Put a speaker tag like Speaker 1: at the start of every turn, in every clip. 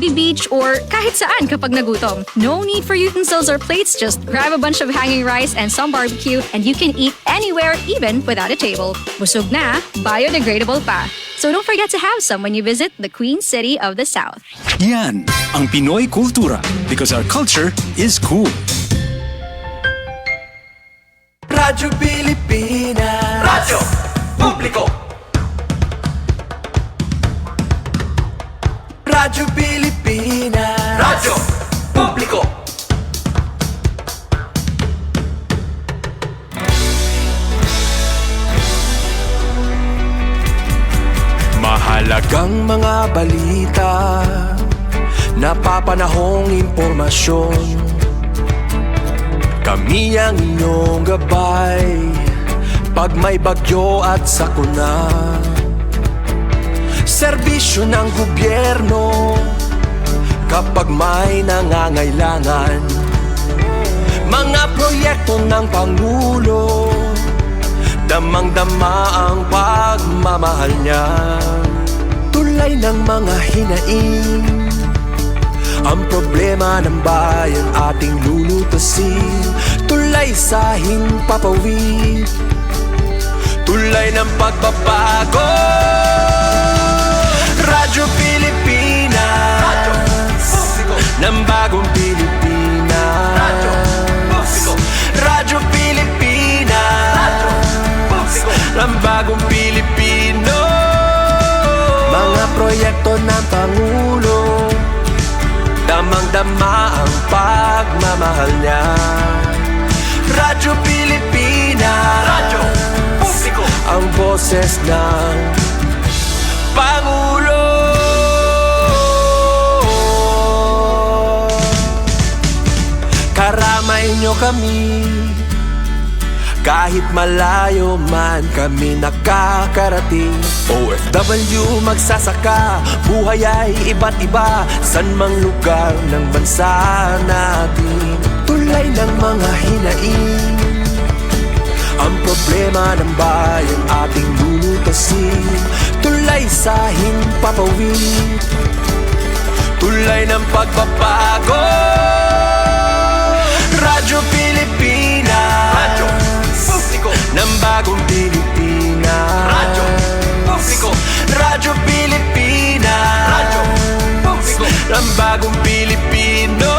Speaker 1: Jollibee Beach, or kahit saan kapag nagutom. No need for utensils or plates, just grab a bunch of hanging rice and some barbecue and you can eat anywhere, even without a table. Busog na, biodegradable pa. So don't forget to have some when you visit the Queen City of the South.
Speaker 2: Yan ang Pinoy Kultura, because our culture is cool.
Speaker 3: Radyo Pilipinas. Radyo Publiko. Radyo Pilipinas. Radyo Publiko. Mahalagang mga balita, napapanahong impormasyon. Kami ang inyong gabay pag may bagyo at sakuna. Serbisyo ng gobyerno kapag may nangangailangan. Mga proyekto ng Pangulo, damang-dama ang pagmamahal niya. Tulay ng mga hinaing, ang problema ng bayan ating lulutasin. Tulay sa himpapawid, tulay ng pagbabago. Radyo Pilipinas, Radyo Publiko. Ng bagong Pilipinas, Radyo Publiko. Radyo Pilipinas, Radyo Publiko. Ng bagong Pilipino. Mga proyekto ng Pangulo, damang-dama ang pagmamahal niya. Radyo Pilipinas, Radyo Publiko. Ang boses ng Pangulo. Karamay nyo kami, kahit malayo man kami nakakarating. OFW magsasaka, buhay ay iba't iba, san mang lugar ng bansa natin. Tulay ng mga hinaing, ang problema ng bayan ating lulutasin. Tulay sa himpapawid, tulay ng pagbabago. Radyo Pilipinas, Radyo Publiko. Ng bagong Pilipinas, Radyo Publiko. Radyo Pilipinas, Radyo Publiko. Ng bagong Pilipino.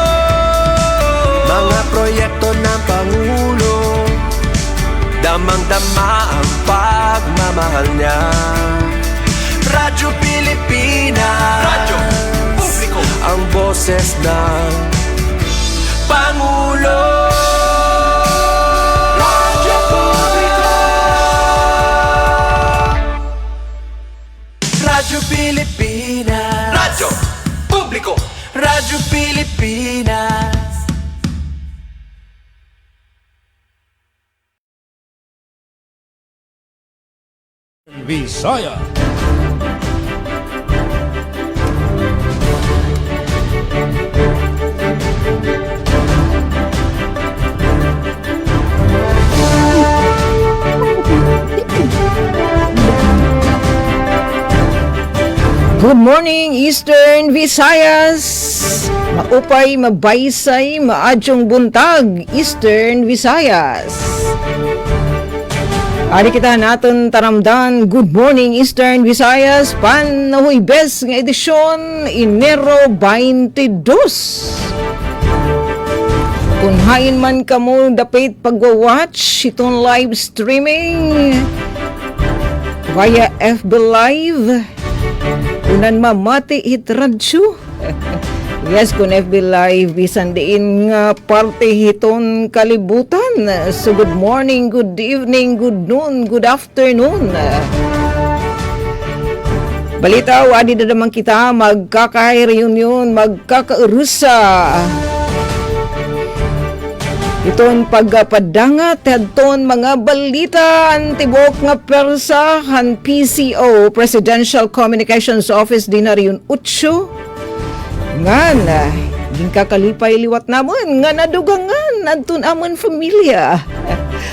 Speaker 3: Mga proyekto ng Pangulo, damang-dama ang pagmamahal niya. Radyo Pilipinas, Radyo Publiko. Ang boses ng Pangulo. Radyo Publiko. Radyo Pilipinas, Radyo Publiko. Radyo Pilipinas.
Speaker 4: Visaya.
Speaker 5: Good morning, Eastern Visayas! Maupay, mabaysay, maadyong buntag, Eastern Visayas! Ari kita natin taramdan, good morning, Eastern Visayas, Panahuybes nga edisyon, Enero 22. Kung hain man kamo dapit pagwa-watch itong live streaming via FB Live, unan mamati hit radyo. Yes, kung FB Live, bisan diin nga parte hiton kalibutan. So good morning, good evening, good noon, good afternoon. Balitaw, adi na naman kita magkaka-reunion, magkaka-urusa. Iton pagpadangat, hadton mga balita, antibok nga persa, han PCO, Presidential Communications Office, dinariyon 8. Ngan, din kakalipay liwat namon, nga nadugangan, antun amon familia.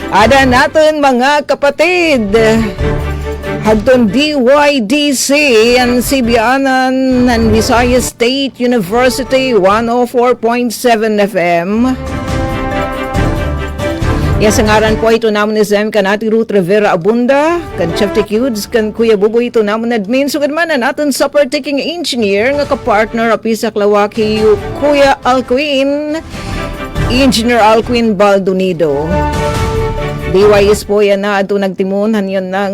Speaker 5: Ada natin mga kapatid. Hadton DYDC and Sibianan and Visayas State University 104.7 FM. Yes, ang aran po ito naman ni Zem kanati Ruth Rivera Abunda, kan Chef Tecudes, kan Kuya Buboy ito naman admin. So man na natin super taking engineer nga kapartner apisa Klawaki Kuya Alcuin, Engineer Alcuin Baldonido. DYS po yan na ato nagtimunan yun na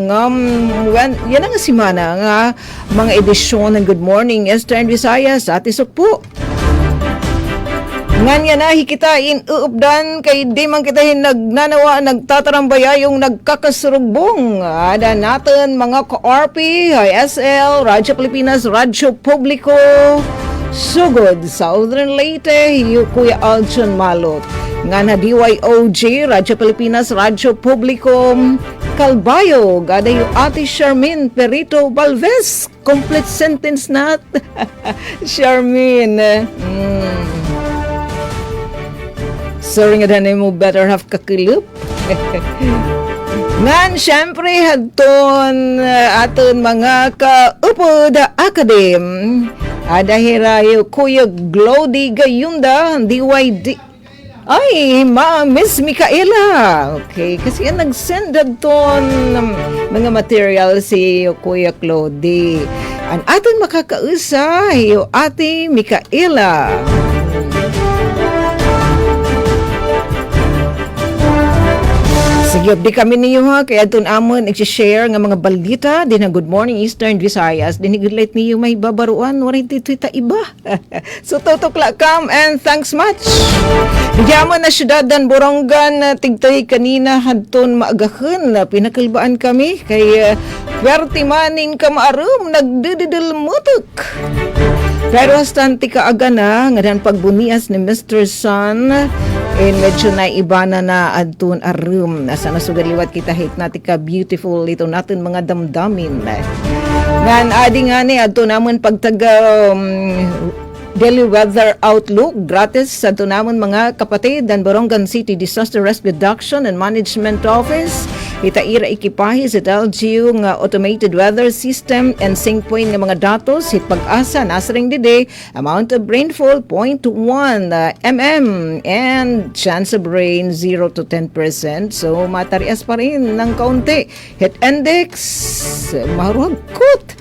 Speaker 5: yan ang simana nga mga edisyon ng Good Morning Eastern Visayas at isok po. Nganya na hikitain uupdan kay di man kita nagnanawa nagtatarambaya yung nagkakasurugbong. Ada natin mga ka-RP, ISL, Radyo Pilipinas, Radyo Publiko, Sugod, Southern Leyte, Kuya Aljon Malot. Nga na DYOG, Radyo Pilipinas, Radyo Publiko, Calbayo, gada yung Ate Charmin Perito Balves. Complete sentence na. Charmin. Sorry nga danay mo better have kakilip. Ngan, syempre, hadton aton mga kaupod akadem. Adahirayo Kuya Glody Gayunda, DYD. Ay, Miss Micaela. Okay, kasi yan nag-send ton mga material si Kuya Glody. Ang aton makakausa, yung Ate Micaela. Sige, di kami niyo ha, kaya doon amon i-share nga mga balita din ng Good Morning Eastern Visayas. Dinigulate niyo may babaruan, warin dito iba. So, tutukla kam and thanks much. Bigyaman na syudad dan Borongan, tigtay kanina hadton maagahan na pinakalbaan kami kay Perti maning kamaarum nagdididil mutok. Pero bastante kaaga na nga dan pagbunias ni Mr. Sun medyo na iba na adtun arum. Nasa nasugaliwat kita hit natin ka beautiful ito natin mga damdamin. Ngan adi nga ni adto namon pagtaga daily weather outlook gratis sa adto namon mga kapatid dan Borongan City Disaster Risk Reduction and Management Office. Itaira ikipahi sa LGU nga automated weather system and sync point nga mga datos hit pag-asa nasring dide amount of rainfall 0.1 mm and chance of rain 0 to 10%. So matarias pa rin ng kaunti. Hit index marugkot.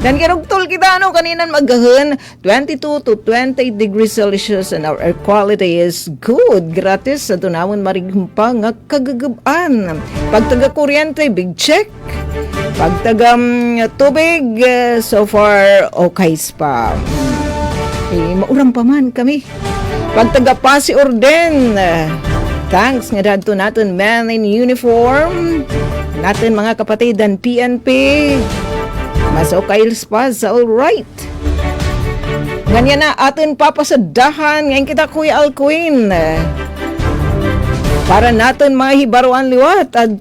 Speaker 5: Dan kirugtol kita kaninan magahan 22 to 20 degrees Celsius and our air quality is good. Gratis sa tunawon marigumpa nga kagagabaan. Pagtaga kuryente, big check. Pagtaga tubig, so far okay pa. Mauram pa man kami. Pagtaga pasi orden. Thanks nga dadto natin man in uniform. Natin mga kapatid dan PNP. Mas okay pa sa alright. Ganyan na atin papasadahan. Ngayon kita Kuya Alcuin. Para natin mga hibaruan liwat at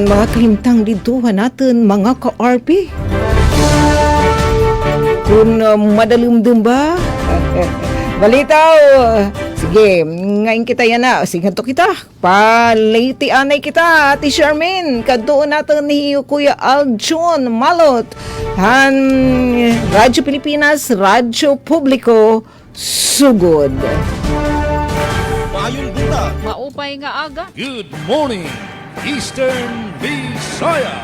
Speaker 5: mga kalimtang dituhan natin mga ka-RP. Kung madalumdum ba? Balitaw. Sige, ngayon kita yan na. Sige, to kita. Paliti anay kita, Ate Charmin. Kadoon natin ni Kuya Aljon Malot. Radyo Pilipinas, Radyo Publiko, Sugod.
Speaker 4: Mayong buta.
Speaker 6: Maupay nga aga.
Speaker 4: Good morning, Eastern Visayas.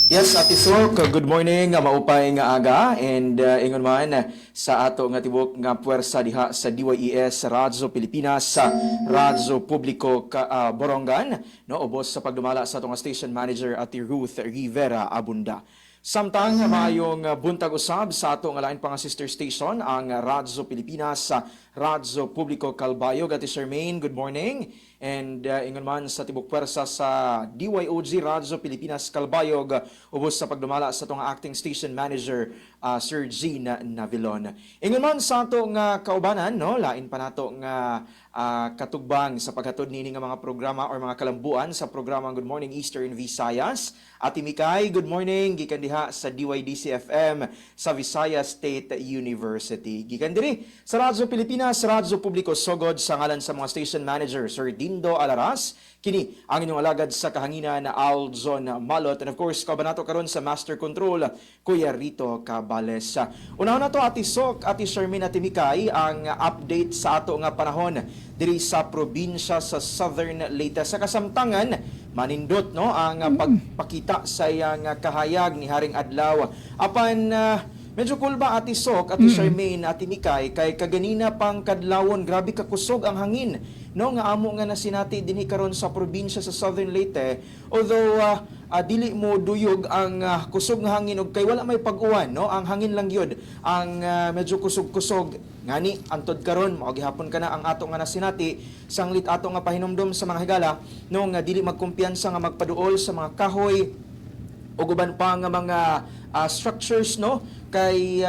Speaker 7: Yes, Ate Sok, good morning, maupay nga aga, and ingon man sa ato nga tibok nga puwersa diha sa DYES Radyo Pilipinas sa Radyo Publiko Borongan, no, ubos sa pagdumala sa ato nga station manager Ate Ruth Rivera Abunda. Samtang mayong buntag usab sa ato nga lain pang sister station ang Radyo Pilipinas sa Radyo Publiko Calbayo. Ate Charmaine, good morning. And ingon man sa tibok pwersa sa DYOG Radyo Pilipinas Calbayog ubos sa pagdumala sa itong acting station manager Sir Gene Navilon. Ingon man sa ato nga kaubanan, no, lain pa nato nga katugbang sa paghatod nini nga mga programa or mga kalambuan sa programa Good Morning Eastern Visayas. Ate Mikay, good morning, gikan diha sa DYDC FM sa Visayas State University. Gikan diri sa Radyo Pilipinas, Radyo Publiko Sogod sa ngalan sa mga station manager Sir D Lindo Alaras, kini ang inyong alagad sa kahanginan na Alzon Malot, and of course kabanato karon sa Master Control Kuya Rito Cabales. Unahon na to Ati Sok, Ati Shermin at Mikay ang update sa ato nga panahon diri sa probinsya sa Southern Leyte. Sa kasamtangan manindot no ang pagpakita sa iyang kahayag ni Haring Adlaw. Apan medyo cool ba Ati Sok, Ati Charmaine, Ati Mikay, kay kaganina pang kadlawon, grabe kakusog ang hangin. No, nga amo nga nasinati dinhi karon sa probinsya sa Southern Leyte. Although dili mo duyog ang kusog nga hangin og kay wala may pag-uwan, no? Ang hangin lang yun ang medyo kusog-kusog. Ngani antod karon mao gihapon kana ang ato nga nasinati sanglit ato nga pahinumdom sa mga higala no nga dili magkumpiyansa nga magpaduol sa mga kahoy ug uban pa nga mga structures no kay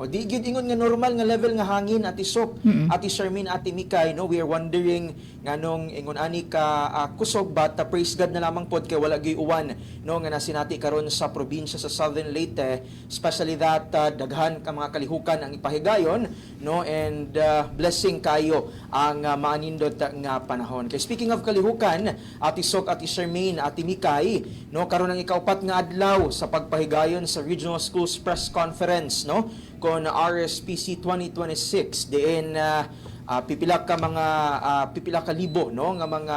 Speaker 7: di gyud ingon nga normal nga level nga hangin Ati Sok, Ati Shermin, Ati Mikay no, we are wondering nganong ingon ani ka kusog but praise God na lamang pod kay wala gyud uwan no nga nasinati karon sa probinsya sa Southern Leyte, especially that daghan ka mga kalihukan ang ipahigayon no, and blessing kayo ang maanindot nga panahon. Kay speaking of kalihukan, Ati Sok, Ati Shermin, Ati Mikay no, karon ang ikaupat nga adlaw sa pagpahigayon sa Regional Schools Press Conference no kon RSPC 2026 diin pipila ka libo no nga mga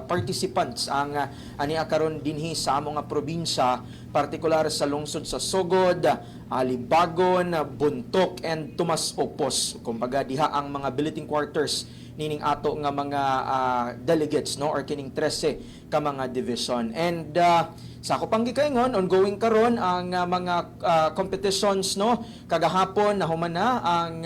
Speaker 7: participants ang ania karon dinhi sa among nga probinsya, partikular sa lungsod sa Sogod, Alibagon, Buntok and Tomas Opos. Kumbaga diha ang mga billeting quarters nining ato nga mga delegates no or kining 13 ka mga division. And sa ako pang gikaingon, ongoing karon ang mga competitions no. Kagahapon nahuman na ang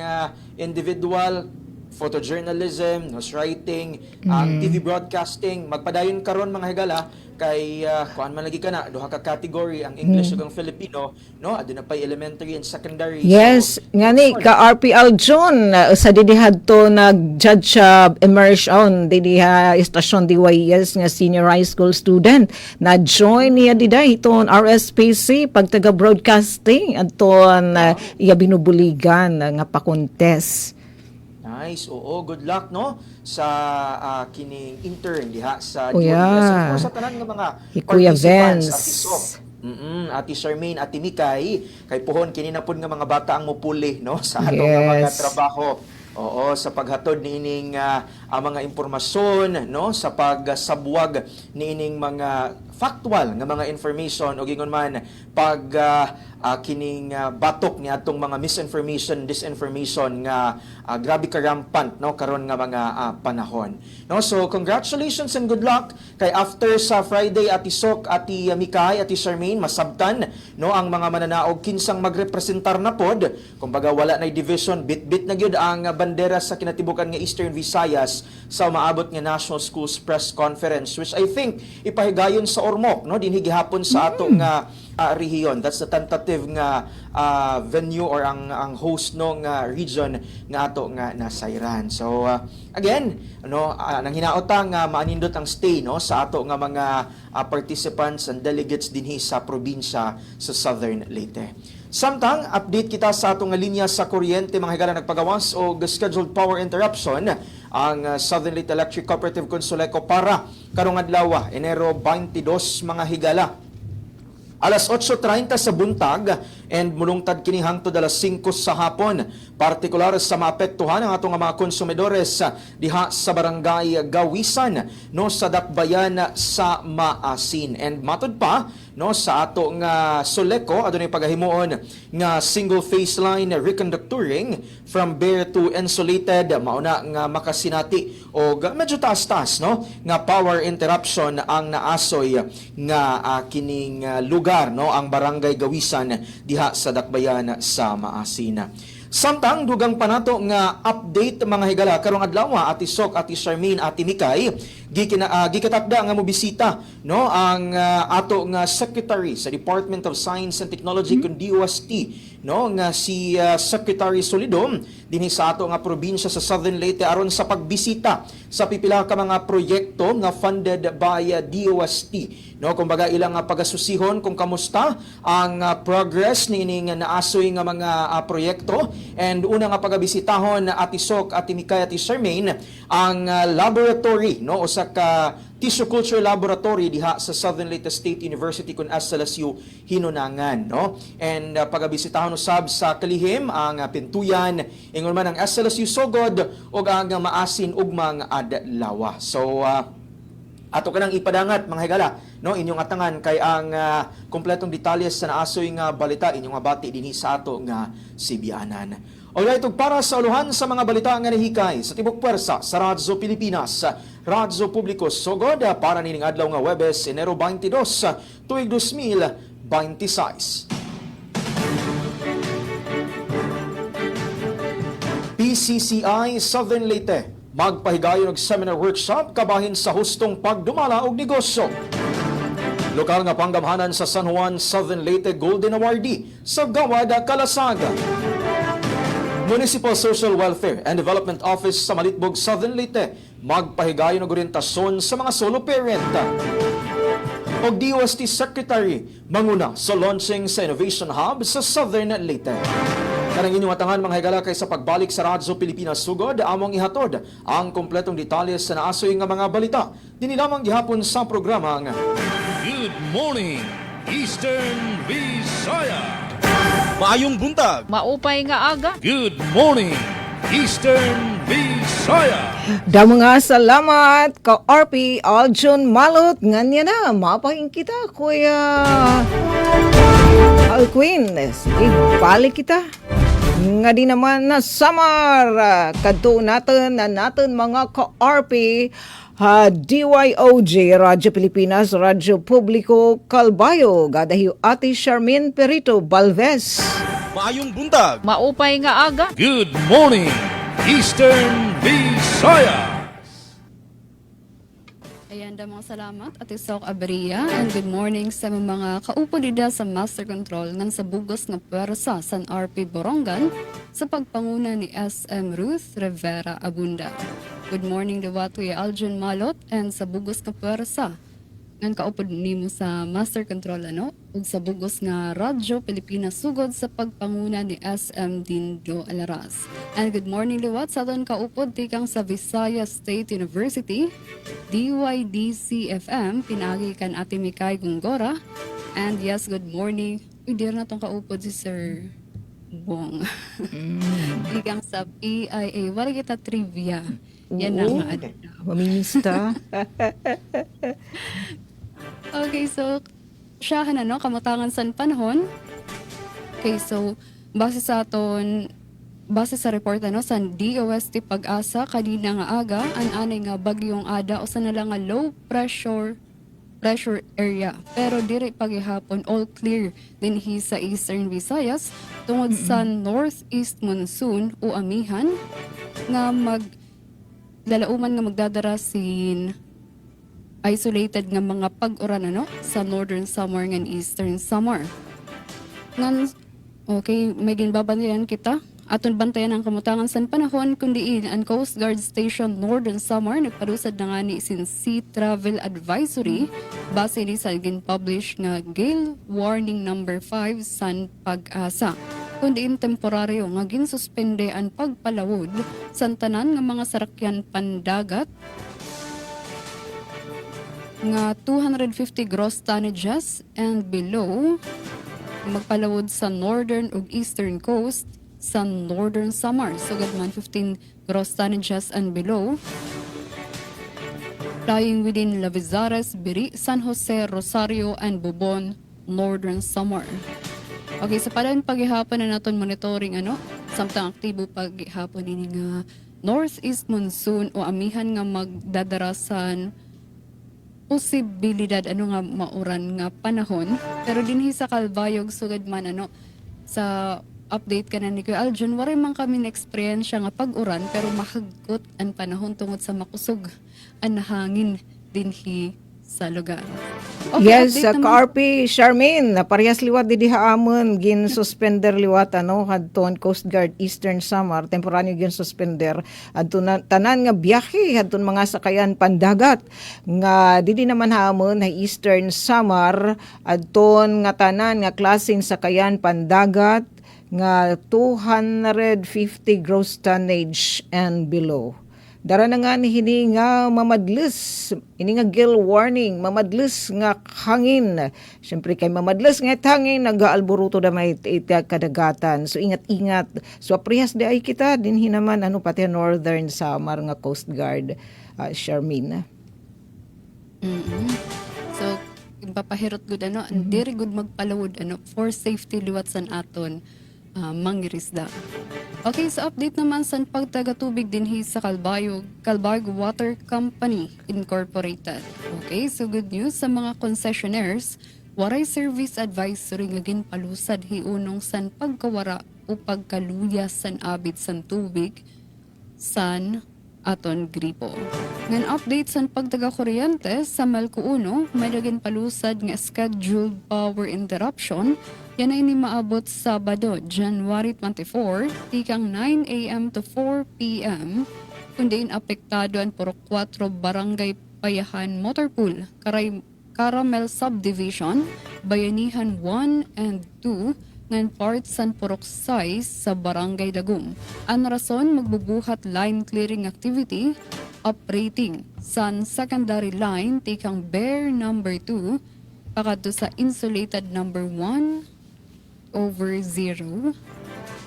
Speaker 7: individual photojournalism, news writing, ang TV broadcasting. Magpadayon karon mga higala kay kuan man lagi kana duha ka category ang English ug ang Filipino no, aduna pay elementary and secondary.
Speaker 5: Yes,
Speaker 7: so,
Speaker 5: ngani ka RPL John sa didihadto nag-judge immersion didiha istasyon DYES nga senior high school student na join niya diday iton RSPC pagtaga broadcasting adton iya binubuligan nga pa-contest.
Speaker 7: Nice. Oo, good luck no sa kining intern diha sa
Speaker 5: Oh, yeah.
Speaker 7: Of course, sa tanan nga mga
Speaker 5: Kuya
Speaker 7: participants,
Speaker 5: Vince.
Speaker 7: Ati Sok, Ati Charmaine, Ati Mikay, kay pohon kini na pud nga mga bata ang mupuli no sa ato nga mga
Speaker 5: Yes.
Speaker 7: trabaho. Oo, sa paghatod niining ang mga impormasyon no sa pagsabwag niining mga factual nga mga information o gingon man pag kining batok ni atong mga misinformation, disinformation nga grabe ka rampant no karon nga mga panahon. No, so congratulations and good luck kay after sa Friday Ati Sok, Ati Mikay, Ati Charmaine masabtan no ang mga mananaog kinsang magrepresentar na pod. Kumbaga wala nay division, bit-bit na gyud ang bandera sa kinatibukan nga Eastern Visayas sa maabot nga National Schools Press Conference, which I think ipahigayon sa Ormoc no dinhi gihapon sa ato nga rehiyon. That's the tentative nga venue or ang host no nga region nga ato nga nasayran. So again no nang hinaotang maanindot ang stay no sa ato nga mga participants and delegates dinhi sa probinsya sa Southern Leyte. Samtang update kita sa atong linya sa kuryente mga higala nagpagawas o scheduled power interruption ang Southern Leyte Electric Cooperative Consuleco para karong adlaw Enero 22 mga higala. Alas 8:30 sa buntag and mulungtad kini hangtod alas 5 sa hapon, partikular sa maapektuhan ang atong mga konsumidores diha sa barangay Gawisan no sa Dakbayan sa Maasin. And matud pa no sa ato nga Soleco adunay pagahimuon nga single phase line reconductoring from bare to insulated mauna nga makasinati og medyo taas-taas no nga power interruption ang naasoy nga kining lugar no ang barangay Gawisan diha sa Dakbayan sa Maasin. Samtang dugang panato nga update mga higala karong adlaw Ati Sok, Ati Charmaine, Ati Mikay gikatakda nga mobisita no ang ato nga secretary sa Department of Science and Technology kun DOST no nga si Secretary Solidom dinhi sa ato nga probinsya sa Southern Leyte aron sa pagbisita sa pipila ka mga proyekto nga funded by DOST. No, kumbaga ilang pagasusihon kung kamusta ang progress niining naasoy nga mga proyekto, and una nga pagabisitahon Ati Sok, Ati Mikay, Ati Charmaine ang laboratory, no, usa ka tissue culture laboratory diha sa Southern Leyte State University kun SLSU Hinunangan, no. And pagabisitahon usab sa kalihim ang pintuyan ingon man ang SLSU Sogod ug ang maasin ugmang adlaw. So ato kanang ipadangat mga higala, no, inyong atangan kay ang kompletong detalye sa naasoy nga balita inyong abati dinhi sa ato nga Sibianan. Alright, ug para sa uluhan sa mga balita nga nahikay sa tibok pwersa sa Radyo Pilipinas, Radyo Publiko Sogod para nining adlaw nga Huwebes, Enero 22, tuig 2026. PCCI Southern Leyte magpahigayon og seminar workshop kabahin sa hustong pagdumala og negosyo. Lokal nga panggamhanan sa San Juan Southern Leyte Golden Awardee sa Gawad, Kalasaga. Municipal Social Welfare and Development Office sa Malitbog Southern Leyte magpahigayon og orientasyon sa mga solo parent. Og DOST Secretary manguna sa launching sa Innovation Hub sa Southern Leyte. Kanang inyong atangan mga higala kay sa pagbalik sa Radyo Pilipinas Sugod, among ihatod ang kompletong detalye sa naasoy nga mga balita. Dini lamang gihapon sa programa nga
Speaker 4: Good morning, Eastern Visaya.
Speaker 6: Maayong buntag.
Speaker 8: Maupay nga aga.
Speaker 4: Good morning, Eastern Visaya.
Speaker 5: Da mga salamat ka RP Aljon Malot nganya na mapahin kita kuya Alquin. Sige, balik kita. Nga di naman na samar kadto natin mga ka-RP DYOJ, Radyo Pilipinas, Radyo Publiko Calbayo, gadahiyo Ate Charmaine Perito Balvez.
Speaker 6: Maayong buntag.
Speaker 8: Maupay nga aga.
Speaker 4: Good morning, Eastern Visaya.
Speaker 9: Ayan, mga salamat at Isok Abria, and good morning sa mga kaupalida sa Master Control ng sa bugos nga pwersa sa RP Borongan sa pagpanguna ni SM Ruth Rivera Abunda. Good morning daw to Aljon Malot and sa bugos nga pwersa ng kaupod nimo sa Master Control ug sa bugos nga Radyo Pilipinas Sugod sa pagpanguna ni SM Dindo Alaras. And good morning liwat sa aton kaupod tikang sa Visayas State University, DYDC-FM, pinagi kan Ate Mikay Gungora. And yes, good morning. Uy, na tong kaupod si Sir Bong. Tikang sa PIA. Wala kita trivia. Yan ang adlaw.
Speaker 5: Mamimista.
Speaker 9: Okay, so siya kamutangan sa panahon. Okay, so base sa report sa DOST Pag-asa kanina nga aga ang anay nga bagyong Ada o sa nalang nga low pressure area, pero diri pagihapon all clear din sa Eastern Visayas tungod sa northeast monsoon o amihan nga lalauman nga magdadara sin isolated nga mga pag-uran sa northern summer and eastern summer. Okay, may ginbabantayan kita. Aton bantayan ang kamutangan sa panahon kundiin ang Coast Guard Station Northern Summer nagparusad na nga ni sin Sea Travel Advisory base ni sa gin-publish nga Gale Warning number 5 sa Pag-asa. Kundiin temporaryo nga ginsuspende ang pagpalawod sa tanan nga mga sarakyan pandagat nga 250 gross tonnages and below magpalawod sa northern ug eastern coast sa northern summer. So man 15 gross tonnages and below. Flying within Lavizares, Biri, San Jose, Rosario, and Bubon, northern summer. Okay, sa palan paghihapon na naton monitoring samtang aktibo paghihapon ini nga northeast monsoon o amihan nga magdadarasan posibilidad nga mauran nga panahon, pero dinhi sa Calbayog sugad man sa update ka na ni Kuya Aljon, waray man kami na-experience nga pag-uran pero mahagkot ang panahon tungod sa makusog ang hangin dinhi sa lugar.
Speaker 5: Yes,
Speaker 9: update
Speaker 5: sa
Speaker 9: naman.
Speaker 5: Carpi, Charmaine, parehas liwat di haamon, gin suspender liwat hadton Coast Guard Eastern Samar, temporaryo gin suspender, hadton tanan nga biyahe, hadton mga sakayan pandagat, nga di naman haamon ha Eastern Samar, hadton nga tanan nga klaseng sakayan pandagat, nga 250 gross tonnage and below. Dara na nga ni hini nga mamadles, ini nga gale warning, mamadles nga hangin. Siyempre kay mamadles nga hangin, nag-aalboruto da may kadagatan. So ingat-ingat. So aprihas di ay kita, din hinaman pati Northern Samar nga Coast Guard, Charmaine.
Speaker 9: So, papahirot gud diri gud magpalawod for safety liwat san aton mangirisda. Okay, sa update naman sa pagtagatubig dinhi sa Calbayog Water Company Incorporated. Okay, so good news sa mga concessionaires, waray service advisory nga ginpalusad hiunong san pagkawara o pagkaluya san abit san tubig san aton gripo. Ngan update san pagtaga-kuryente sa Melco 1, may naging palusad nga scheduled power interruption. Yan ay ni maabot Sabado, January 24, tikang 9 a.m. to 4 p.m. Kundi apektado ang puro 4 barangay Payahan Motor Pool, Caramel Subdivision, Bayanihan 1 and 2, ngan parts san purok size sa Barangay Dagum. Ang rason magbubuhat line clearing activity, operating san secondary line tikang Bear number 2, pakadto sa insulated number 1/0,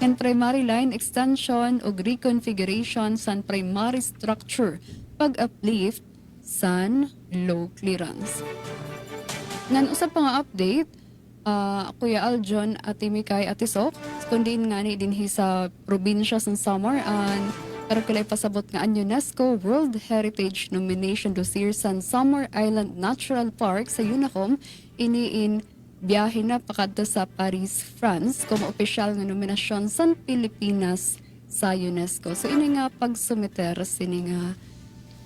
Speaker 9: and primary line extension o reconfiguration san primary structure pag-uplift san low clearance. Ngan usap pa nga update, Kuya Aljon at Mikay Atisok, kundi nga ni dinhi sa probinsya sa Samar, pero kilay pasabot nga ang UNESCO World Heritage Nomination dossier sa Samar Island Natural Park sa UNACOM, iniin biyahe na pakadto sa Paris, France, como opisyal nga nominasyon sa Pilipinas sa UNESCO. So ini nga pagsumiter sini nga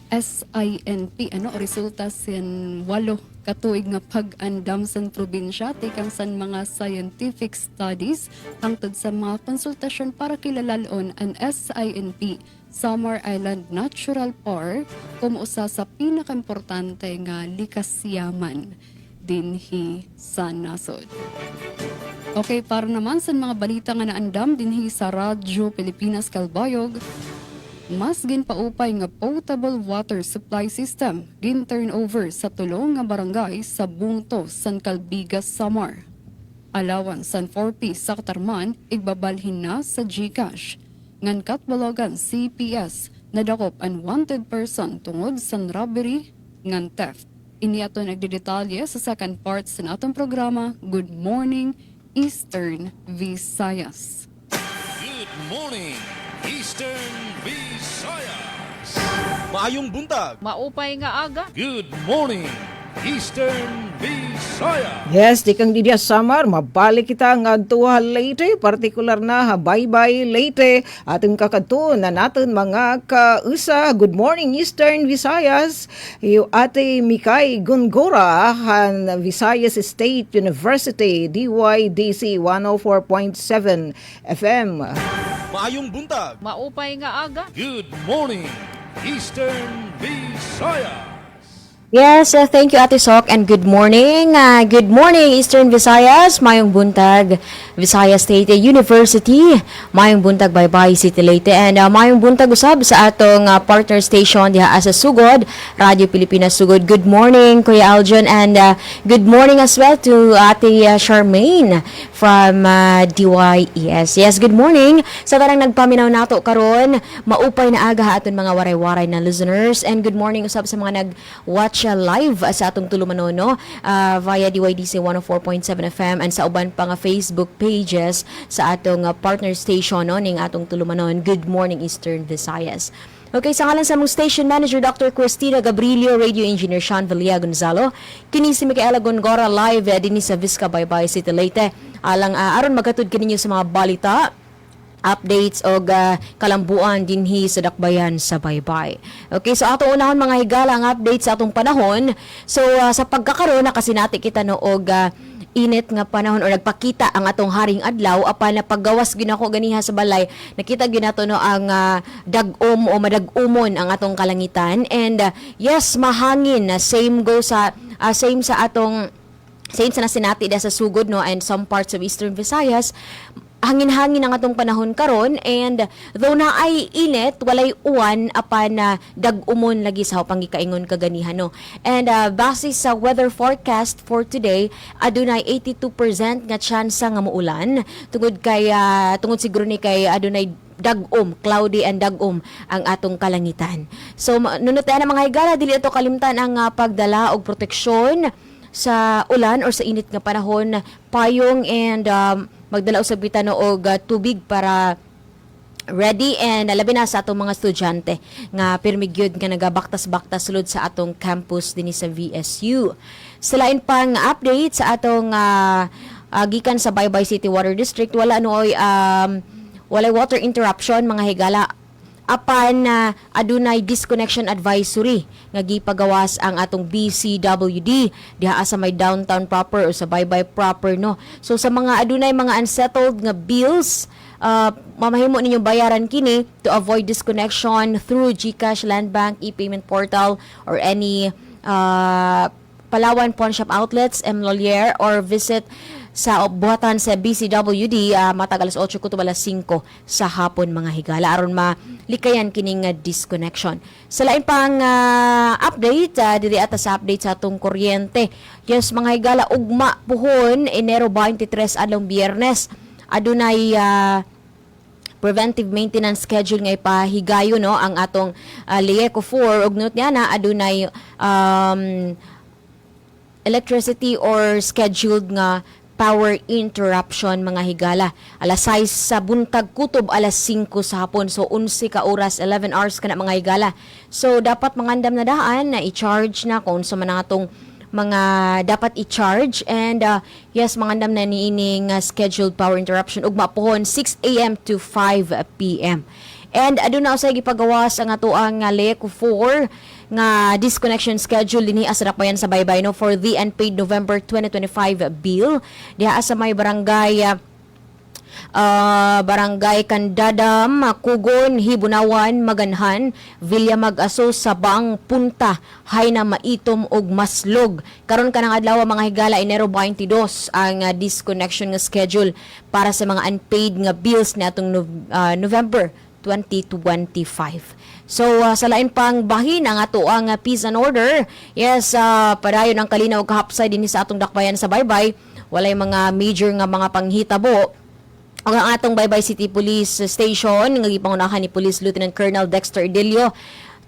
Speaker 9: SINP, resulta sin 8 katuig nga pag-andam sa probinsya, tikang san mga scientific studies, hangtod sa mga konsultasyon para kilalalon ang SINP, Samar Island Natural Park, kumuusa sa pinakaimportante nga likasyaman dinhi sa nasod. Okay, para naman sa mga balita nga naandam dinhi sa Radyo Pilipinas Calbayog, mas ginpaupay nga potable water supply system gin-turnover sa tulong nga barangay sa Bungto, San Calbigas, Samar. Alawan San 4P sa Katarman, igbabalhin na sa GCash. Ngan Katbalogan CPS, nadakop ang wanted person tungod sa robbery ngan theft. Iniato nagdidetalye sa second part sa natong programa, Good Morning, Eastern Visayas.
Speaker 4: Good morning, Eastern Visayas.
Speaker 6: Maayong buntag.
Speaker 8: Maupay nga aga.
Speaker 4: Good morning, Eastern Visayas.
Speaker 5: Yes, di kang Didia Samar, mabalik kita nga tuwa Leyte, partikular na Habaybay Leyte, ating kakadto na natin mga kausa. Good morning Eastern Visayas, yung ate Mikay Gongora, han Visayas State University, DYDC 104.7 FM.
Speaker 6: Maayong buntag.
Speaker 8: Maupay nga aga.
Speaker 4: Good morning, Eastern Visayas.
Speaker 10: Yes, thank you Ate Sok and good morning. Good morning Eastern Visayas, mayong buntag Visayas State University, mayong buntag Baybay City Leyte, and mayong buntag usab sa atong partner station diha sa Sugod, Radyo Pilipinas Sugod. Good morning Kuya Aljon, and good morning as well to Ate Charmaine from DYES. Yes, good morning sa tanang nagpaminaw nato karon, maupay na aga aton mga waray-waray na listeners, and good morning usab sa mga nag-watch live sa atong tulumanon via DYDC 104.7 FM and sa uban pa nga Facebook pages sa atong partner station ning atong tulumanon. Good morning Eastern Visayas. Okay, sa ngalan sa mong station manager Dr. Cristina Gabrilio, radio engineer Sean Villa Gonzalo, kini si Micaela Gongora live din sa Vizca Baybay City Leyte. Alang aron magatud kaninyo sa mga balita updates o kalambuan dinhi sa dakbayan sa Baybay. Okay, so ato unahon mga higala ang update sa atong panahon. So sa pagkakaroon na kasi nati kita noog init nga panahon o nagpakita ang atong haring adlaw apan na paggawas ginako ganiha sa balay, nakita ginato no ang dagom o madag-umon ang atong kalangitan, and yes, mahangin na same sa atong same sa nasinati sa sugod no and some parts of Eastern Visayas. Hangin-hangin ang atong panahon karon, and though na ay init, walay uwan apan na dag-umon lagi sa pangikaingon kaganihan no. And base sa weather forecast for today, adunay 82% nga tsansa nga muulan tungod siguro ni kay adunay dagom, cloudy and dagom ang atong kalangitan. So nunutan na mga higala, dili ato kalimtan ang pagdala og proteksyon sa ulan or sa init nga panahon, payong and magdala usab kita no og tubig para ready, and labi na sa atong mga estudyante nga pirmi gyud nga nagabaktas-baktas sulod sa atong campus dinhi sa VSU. Sa lain pang update sa atong gikan sa Baybay City Water District, wala walay water interruption mga higala apan adunay disconnection advisory nga gipagawas ang atong BCWD diha sa may downtown proper o sa Baybay proper no. So sa mga adunay mga unsettled nga bills, mamahimo ninyong bayaran kini to avoid disconnection through GCash, Land Bank, e-payment portal or any Palawan pawn shop outlets, Mlolier, or visit sa buhatan sa BCWD matag alas 8 kutob alas 5 sa hapon mga higala aron malikayan kining disconnection. Sa lain pang update diri ata sa update sa atong kuryente. Yes mga higala, ugma puhon Enero 23 adlong Biyernes adunay preventive maintenance schedule nga ipahigayo no ang atong LIECO 4 ug note niya na adunay electricity or scheduled nga power interruption mga higala. Alas 6 sa buntag kutob alas 5 sa hapon. So 11 ka oras, 11 hours ka na mga higala. So dapat mangandam na daan na i-charge na kung sa man atong mga dapat i-charge, and yes, mangandam na niining scheduled power interruption ugma pohon 6 a.m. to 5 p.m. And aduna usay gipagawas ang ato ang LIECO 4 nga disconnection schedule dinhi sa dakbayan sa Baybay no for the unpaid November 2025 bill diha sa may barangay Kandadam, Kugon, Hibunawan, Maganhan, Villa Mag-Aso, Sabang, Punta, Hayna, Maitom ug Maslog. Karon kanang adlaw mga higala Enero 22 ang disconnection nga schedule para sa mga unpaid nga bills natong November 2025. So sa lain pang bahin ang ato ang peace and order. Yes, padayon ang kalinaw ug kahapsay dinhi sa atong dakbayan sa Baybay. Walay mga major nga mga panghitabo. Ang atong Baybay City Police Station nga gipangunahan ni Police Lieutenant Colonel Dexter Idilio,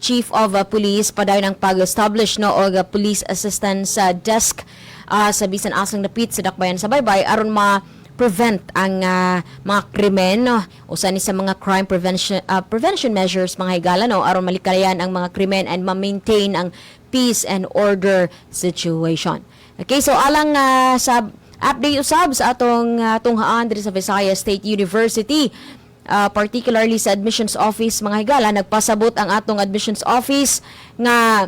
Speaker 10: Chief of Police, padayon ang pag-establish no og Police Assistance Desk sa bisan asang dapit sa dakbayan sa Baybay aron prevent ang mga krimen usa ni sa mga crime prevention measures mga higala no aron malikalayan ang mga krimen and ma-maintain ang peace and order situation. Okay, so alang sa update usab sa atong tunghaan diri sa Visayas State University, particularly sa admissions office mga higala, nagpasabot ang atong admissions office nga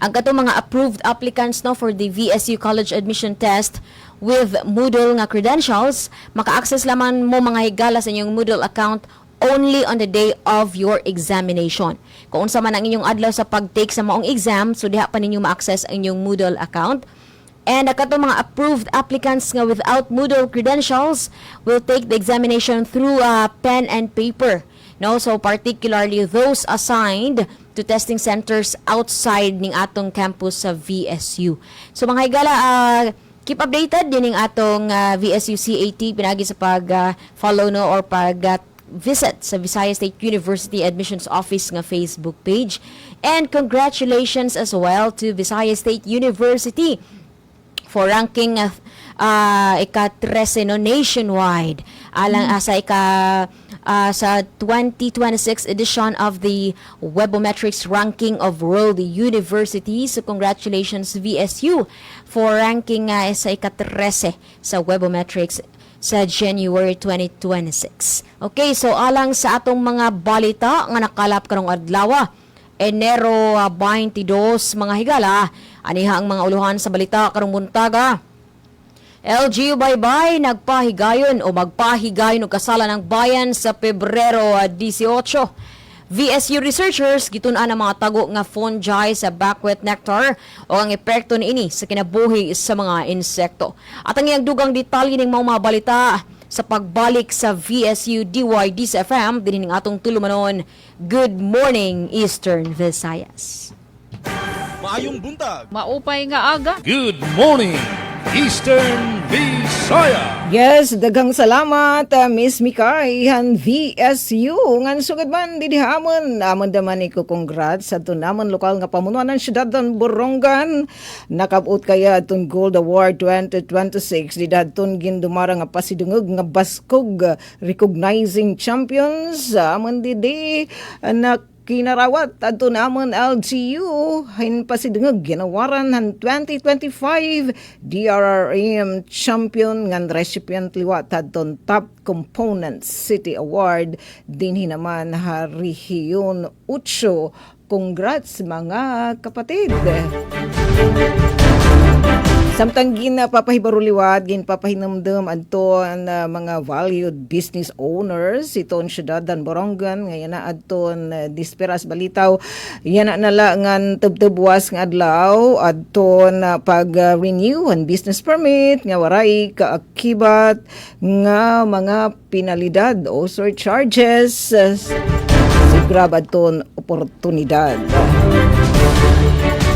Speaker 10: ang katong mga approved applicants no for the VSU College Admission Test with Moodle nga credentials, maka-access lamang mo mga higala sa inyong Moodle account only on the day of your examination. Kung unsa man ang inyong adlaw sa pag-take sa maong exam, so diha pa ninyo ma-access ang inyong Moodle account. And katong mga approved applicants nga without Moodle credentials will take the examination through pen and paper. No, so particularly those assigned to testing centers outside ning atong campus sa VSU. So mga higala, keep updated din ang atong VSU CAT pinagi sa pag-follow no or pag-visit sa Visayas State University Admissions Office nga Facebook page. And congratulations as well to Visayas State University for ranking ika-13 no nationwide alang sa 2026 edition of the Webometrics ranking of world universities. So congratulations VSU for ranking sa ika-13 sa Webometrics sa January 2026. Okay, so alang sa atong mga balita nga nakalap karong adlaw, Enero 22 mga higala, aniha ang mga uluhan sa balita karong buntaga. LGU Baybay nagpahigayon o magpahigayon og kasalan ng bayan sa Pebrero 18. VSU researchers gitun-an ang mga tago nga fungi sa buckwheat nectar o ang epekto niini sa kinabuhi sa mga insekto. At ang iyang dugang detalye ning mga balita sa pagbalik sa VSU DYD sa FM dinhi ning atong tulumanon. Good morning Eastern Visayas.
Speaker 6: Maayong buntag.
Speaker 8: Maupay nga aga.
Speaker 4: Good morning, Eastern Visayas.
Speaker 5: Yes, daghang salamat, Miss Mikay, han VSU. Ngan sugad man, didihamon. Amon daman ko congrats sa tunamon lokal nga pamunuan ng siyudad ng Borongan. Nakabot kaya itong Gold Award 2026. Didadton gindumara nga pasidungog nga baskog recognizing champions. Amon didi, kinarawat adto namon LGU hin pasidungog ginawaran han 2025 DRRM champion ngan recipient liwat adton top component city award dinhi naman ha Rehiyon 8. Congrats mga kapatid. Samtang ginapapahibaruliwat, ginpapahinamdam adton mga valued business owners iton siyudad ng Borongan ngayon na adton disperas balitaw yan na ngan tubtubwas nga adlaw adton pag-renew ang business permit nga waray kaakibat nga mga penalidad o surcharges grab adton oportunidad.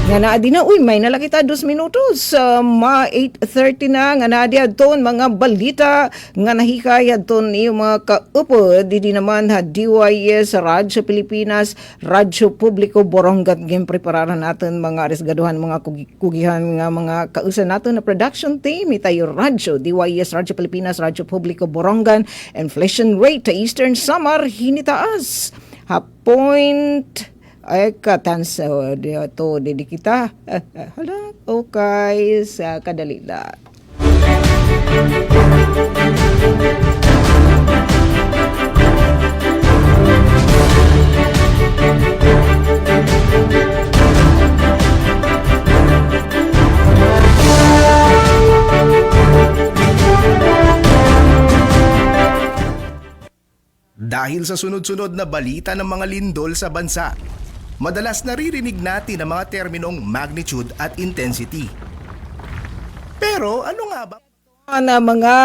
Speaker 5: Nga naa di na, may nalakita 2 minutos. 8:30 na, nga naa di adton mga balita, nga nahikay adton yung mga kaupod, di naman ha DYS, Radyo Pilipinas, Radyo Publiko, Borongan, game prepararan natin mga arisgaduhan, mga kugihan, nga mga kausan natin na production team, itayo Radyo, DYS, Radyo Pilipinas, Radyo Publiko, Borongan, inflation rate sa Eastern Samar, hinitaas. Point ay katansa to didi kita hala okay sa kadalila.
Speaker 11: Dahil sa sunod-sunod na balita ng mga lindol sa bansa, madalas naririnig natin ang mga terminong magnitude at intensity. Pero ano nga ba?
Speaker 5: Mga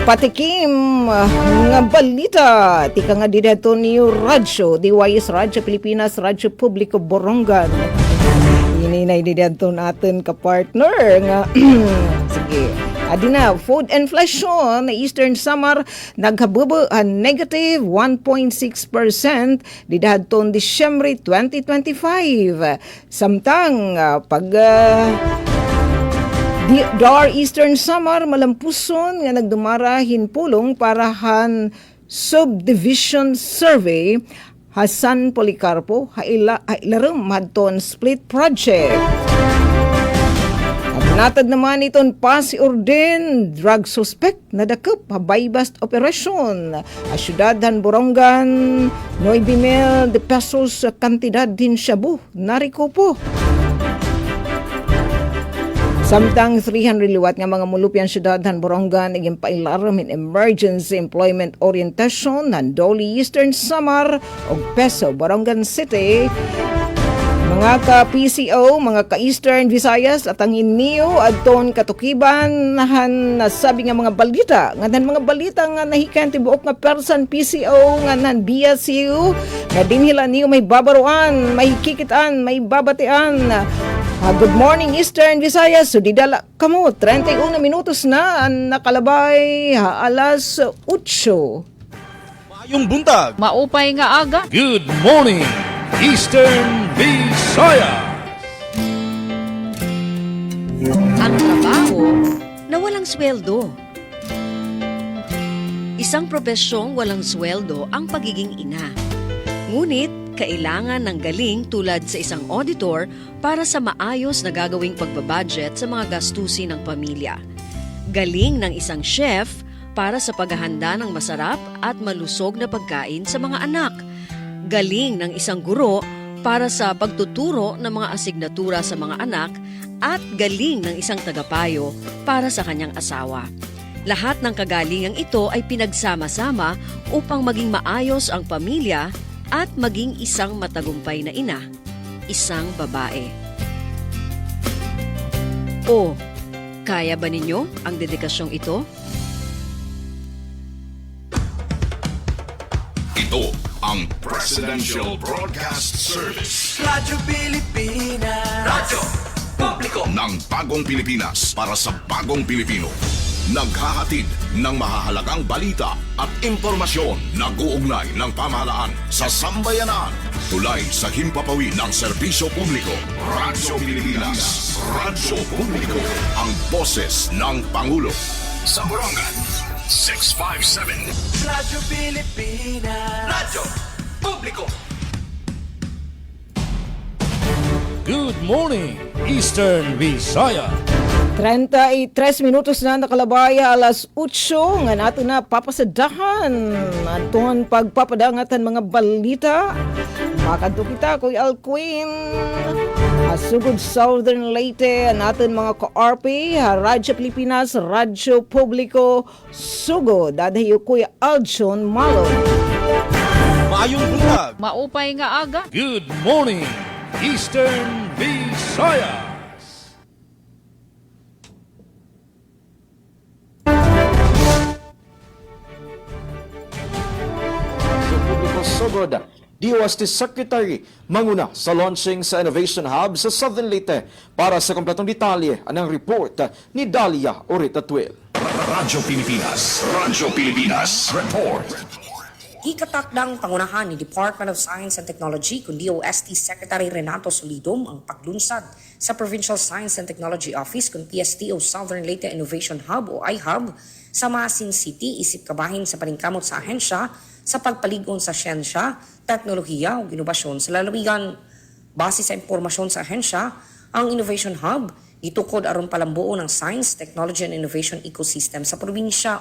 Speaker 5: patikim nga balita tika nga dito ni Radyo DYS, Radyo Pilipinas, Radyo Publiko, Borongan. Ininay dito natin ka-partner nga sige. Adina, food inflation na Eastern Samar naghabubo negative 1.6% didadton Disyembre 2025. Samtang DAR Eastern Samar malampuson nga nagdumara hinpulong para han subdivision survey Hasan Policarpo hailarum madton split project. Natad naman iton Pasi Orden, drug suspect na dakop, habay-bast operasyon. Asyudadan Borongan, 9,000 pesos kantidad din shabu, nariko po. Samtang 300 liwat nga mga mulupyan syudadhan Borongan iging pailaram in emergency employment orientation ng Doli Eastern Samar o Peso, Borongan City. Mga ka-PCO, mga ka-Eastern Visayas at ang inyo adton katukiban nahan nasabi nga mga balita nga mga balita nga nahikan tibuok nga person PCO nga nan BSU nga dinhila niyo may babaruan, may kikitan, may babatian. Good morning Eastern Visayas. So didala kamo 31 minutos na ang nakalabay alas 8.
Speaker 6: Maayong buntag.
Speaker 8: Maupay nga aga.
Speaker 4: Good morning, Eastern Visayas.
Speaker 12: Ang trabaho na walang sweldo. Isang propesyong walang sweldo ang pagiging ina. Ngunit, kailangan ng galing tulad sa isang auditor para sa maayos na gagawing pagbabudget sa mga gastusin ng pamilya. Galing ng isang chef para sa paghahanda ng masarap at malusog na pagkain sa mga anak. Galing ng isang guro para sa pagtuturo ng mga asignatura sa mga anak at galing ng isang tagapayo para sa kanyang asawa. Lahat ng kagalingang ito ay pinagsama-sama upang maging maayos ang pamilya at maging isang matagumpay na ina, isang babae. O, kaya ba ninyo ang dedikasyong ito?
Speaker 13: Ito ang Presidential Broadcast Service.
Speaker 3: Radyo Pilipinas. Radyo Publiko
Speaker 13: ng Bagong Pilipinas para sa Bagong Pilipino. Naghahatid ng mahahalagang balita at impormasyon na guugnay ng pamahalaan sa sambayanan. Tulay sa himpapawid ng serbisyo publiko. Radyo Pilipinas. Radyo Publiko. Ang boses ng Pangulo. Sa Borongan, 657.
Speaker 3: Radyo Pilipinas. Radyo Publiko.
Speaker 4: Good morning, Eastern Visaya.
Speaker 5: 33 minutos na nakalabay alas 8 nga nato na papasadahan aton pagpapadangatan mga balita. Makadto kita Kuy Alquin. Asugod Southern Leyte natin mga ka-RP, Radyo Pilipinas, Radyo Publiko, sugod adhayo Kuy Aljon Malo.
Speaker 6: Maayong buntag.
Speaker 8: Maupay nga aga.
Speaker 4: Good morning, Eastern Visayas.
Speaker 7: Publiko sugod, DOST Secretary manguna sa launching sa Innovation Hub sa Southern Leyte. Para sa kompletong detalye, anang report ni Dalia Oritatuel.
Speaker 13: Radyo Pilipinas. Radyo Pilipinas. Report.
Speaker 14: Ikatakdang pangunahan ni Department of Science and Technology kung DOST Secretary Renato Solidum ang paglunsad sa Provincial Science and Technology Office kung PSTO Southern Leyte Innovation Hub o iHub sa Maasin City isip kabahin sa paningkamot sa ahensya sa pagpaligon sa siyensya, teknolohiya o inobasyon sa lalawigan. Base sa impormasyon sa ahensya, ang Innovation Hub gitukod aron palambuo ng science, technology and innovation ecosystem sa probinsya.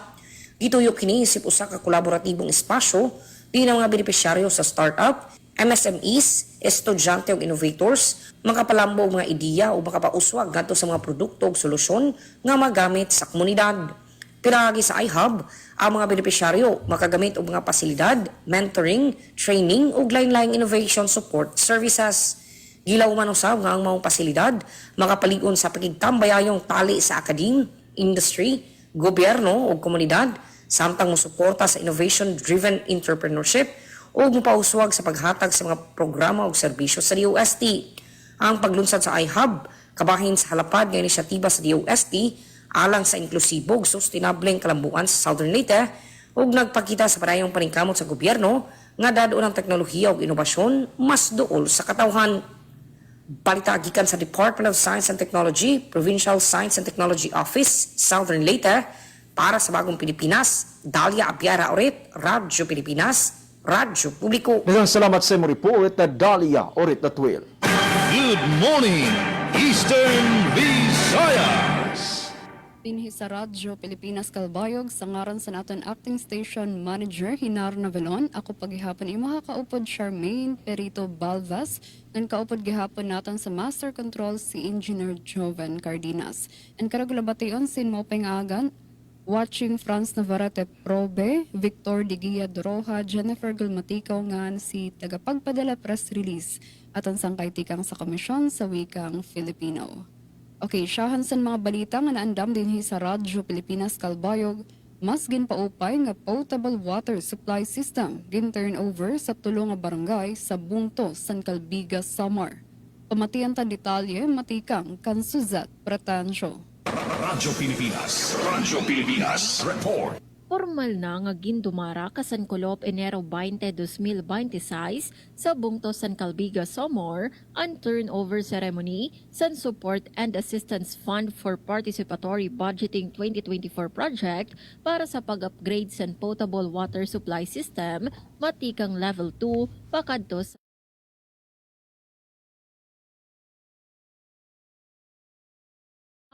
Speaker 14: Gituyok kini isip usa ka kolaboratibong espasyo di ng mga benepisyaryo sa startup, MSMEs, estudyante ug innovators, makapalambo og mga ideya o makapauswag ngadto sa mga produkto ug solusyon nga magamit sa komunidad. Pinagi sa iHub, ang mga benepisyaryo makagamit og mga pasilidad, mentoring, training ug lain-laing innovation support services. Gilaw man usab nga ang mga pasilidad makapaligon sa pagigtambayayong tali sa academe, industry, gobyerno o komunidad samtang mosuporta sa innovation-driven entrepreneurship o mupauswag sa paghatag sa mga programa o serbisyo sa DOST. Ang paglunsad sa iHub, kabahin sa halapad ng inisyatiba sa DOST, alang sa inklusibog sustainableng kalambuan sa Southern Leyte ug nagpakita sa padayong paningkamot sa gobyerno nga dado ng teknolohiya ug inobasyon mas duol sa katawhan. Balita gikan sa Department of Science and Technology, Provincial Science and Technology Office, Southern Leyte, para sa Bagong Pilipinas, Dalia Apiara Orit, Radyo Pilipinas, Radyo Publiko.
Speaker 7: Daghang salamat sa imong report na Dalia Oritatuel.
Speaker 4: Good morning, Eastern Visayas.
Speaker 9: Pinhi sa Radyo Pilipinas Kalbayog sa ngaran sa naton Acting Station Manager Hinar Navelon, ako paghihapon imo kaupod Charmaine Perito Balvas, ngan kaupod gihapon naton sa Master Control si Engineer Joven Cardenas. And karagulabation sin mo pengagan watching Franz Navarrete Probe, Victor Digia Doroha, Jennifer Gulmatikaw ngan si tagapagpadala press release at ang sangkaitikang sa komisyon sa wikang Filipino. Okay, siyahan sa mga balita nga naandam din sa Radyo Pilipinas Kalbayog, mas ginpaupay nga potable water supply system gin-turn over sa tulo nga barangay sa Bungto, San Calbiga, Samar. Pamatian ta detalye, matikang Kansuzat, Pretansyo.
Speaker 13: Radyo Pilipinas. Radyo Pilipinas. Report.
Speaker 15: Formal na nga gindumara ka San Colop Enero 20, 2026 sa Bungto, San Calbiga, Samar ang turnover ceremony sa Support and Assistance Fund for Participatory Budgeting 2024 project para sa pag-upgrade sa potable water supply system matikang level 2 pakadto sa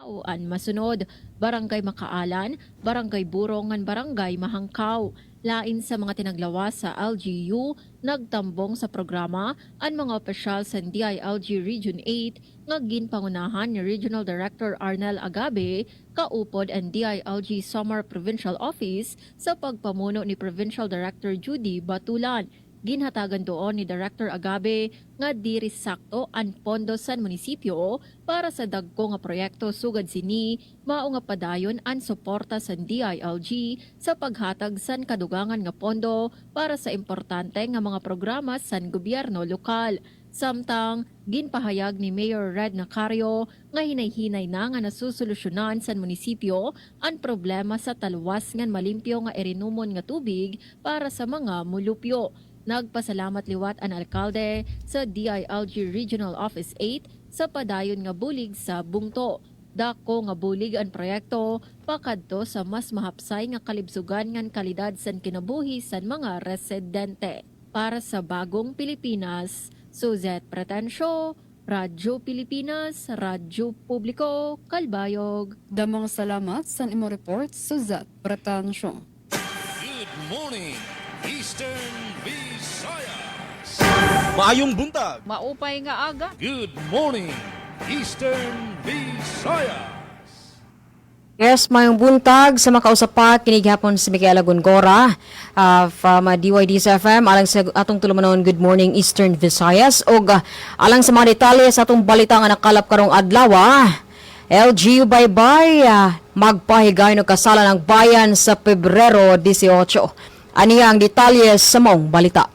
Speaker 15: An masunod, Barangay Makaalan, Barangay Burong ngan Barangay Mahangkaw. Lain sa mga tinaglawas sa LGU, nagtambong sa programa ang mga opisyal sa DILG Region 8 nga ginpangunahan ni Regional Director Arnel Agabe, kaupod ang DILG Samar Provincial Office sa pagpamuno ni Provincial Director Judy Batulan. Ginhatagan doon ni Director Agabe nga diri sakto ang pondo sa munisipyo para sa dagko nga proyekto sugad sini mao nga padayon ang suporta sa DILG sa paghatag san kadugangan nga pondo para sa importante nga mga programa sa gobyerno lokal. Samtang ginpahayag ni Mayor Red Nacario nga hinay-hinay na nga nasusolusyonan sa munisipyo ang problema sa talwas ngan malimpyo nga irinumon nga tubig para sa mga mulupyo. Nagpasalamat liwat ang alkalde sa DILG Regional Office 8 sa padayon nga bulig sa bungto. Dako nga bulig ang proyekto pakadto sa mas mahapsay nga kalibsugan ngan kalidad san kinabuhi san mga residente. Para sa Bagong Pilipinas, Suzette Pretensio, Radyo Pilipinas, Radyo Publiko, Kalbayog.
Speaker 9: Damang salamat sa imo report, Suzette Pretensio.
Speaker 4: Good morning, Eastern Visayas.
Speaker 6: Maayong buntag.
Speaker 8: Maupay nga aga.
Speaker 4: Good morning, Eastern Visayas.
Speaker 10: Yes, mayong buntag sa makausapat kinighapon si Micaela Gongora from DYDS-FM alang sa atong tulumanon Good Morning Eastern Visayas og alang sa mga detalye sa atong balita nga nakalap karong adlaw. LGU bye-bye magpahigay no kasala ng bayan sa Pebrero 18. Aniya ang detalye sa mong balita.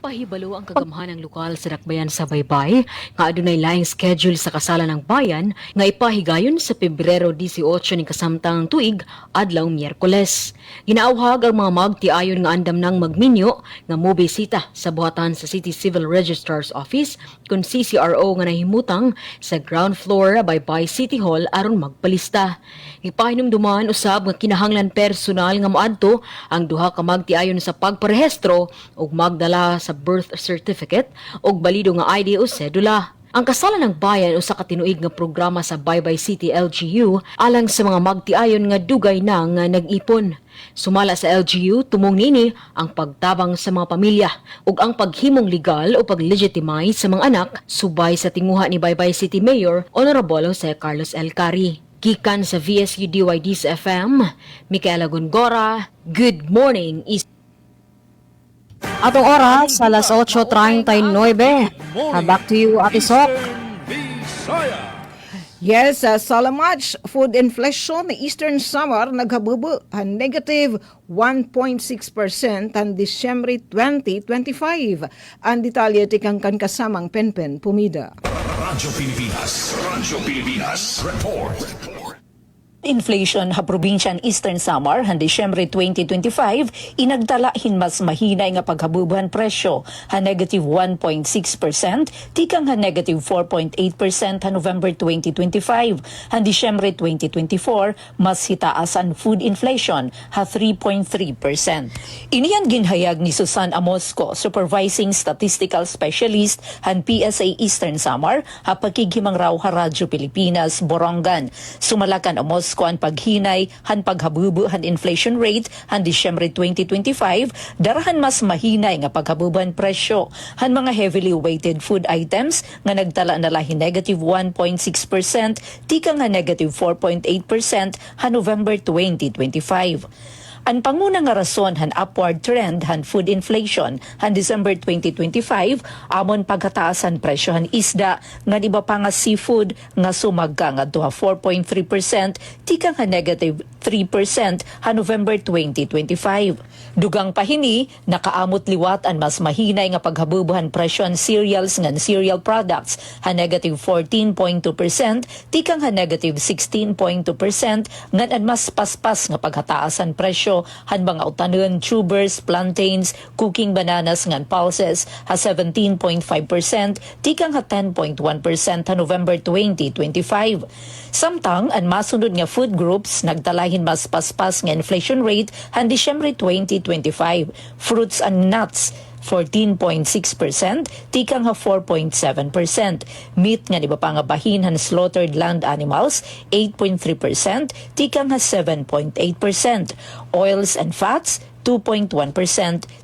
Speaker 10: Pahibalo ang kagamhanang lokal sa Dakbayan sa Baybay nga adunay laing schedule sa kasala ng bayan nga ipahigayon sa Pebrero 18 ni kasamtang tuig adlaw Miyerkules. Ginaawhag ang mga magtiayon nga andam nang magminyo nga mobisita sa buhatan sa City Civil Registrar's Office kun CCRO nga nahimutang sa ground floor Baybay City Hall aron magpalista. Ipahinumduman usab nga kinahanglan personal nga moadto ang duha ka magtiayon sa pagparehistro ug magdala sa birth certificate o balido nga ID o sedula. Ang kasala ng bayan usa ka tinuig nga programa sa Baybay City LGU alang sa mga magtiayon nga dugay na nga nag-ipon. Sumala sa LGU tumong nini ang pagtabang sa mga pamilya ug ang paghimong legal o pag-legitimize sa mga anak subay sa tinguha ni Baybay City Mayor Honorable Jose Carlos L. Cari. Gikan sa VSU DYDS-FM, Micaela Gongora, Good Morning East. Atong oras, alas 8:39. Back to you, Ate Sok.
Speaker 5: Yes, salamat. Food inflation ni Eastern Samar naghabubo negative 1.6% ang Disyembre 2025. Ang detalye tikang kan kasamang Penpen Pumida.
Speaker 13: Radyo Pilipinas Report.
Speaker 16: Inflation ha probinsyan Eastern Samar han Disyembre 2025 inagdalahin mas mahinay nga paghabubuhan presyo ha negative 1.6% tikang ha negative 4.8% ha November 2025 han Disyembre 2024 mas hitaas ang food inflation ha 3.3%. Iniyan ginhayag ni Susan Amosco, Supervising Statistical Specialist han PSA Eastern Samar ha pagkighimang raw ha Radyo Pilipinas Borongan. Sumalakan Amosco ang paghinay han paghabubu han inflation rate han Disyembre 2025 darahan mas mahinay nga paghabubuhan presyo han mga heavily weighted food items nga nagtala na lahi negative 1.6% tika nga negative 4.8% han November 2025. Ang pangunang nga rason han upward trend han food inflation han December 2025 amon paghataasan presyo han isda nga iba pa nga seafood nga sumagka nga 4.3% tika nga negative 3% han November 2025. Dugang pahini nakaamot liwat ang mas mahinay nga paghabubuhan presyo han cereals ngan cereal products han negative 14.2% tika nga negative 16.2% ngan ang mas paspas nga paghataasan presyo han mga utanon, tubers, plantains, cooking bananas ngan pulses ha 17.5% tikang ha 10.1% ha November 2025. Samtang ang masunod nga food groups nagtalahin mas paspas nga inflation rate han Disyembre 2025. Fruits and nuts 14.6%, tikang ha 4.7%. Meat nga di ba pa nga bahin han slaughtered land animals, 8.3%, tikang ha 7.8%. Oils and fats, 2.1%,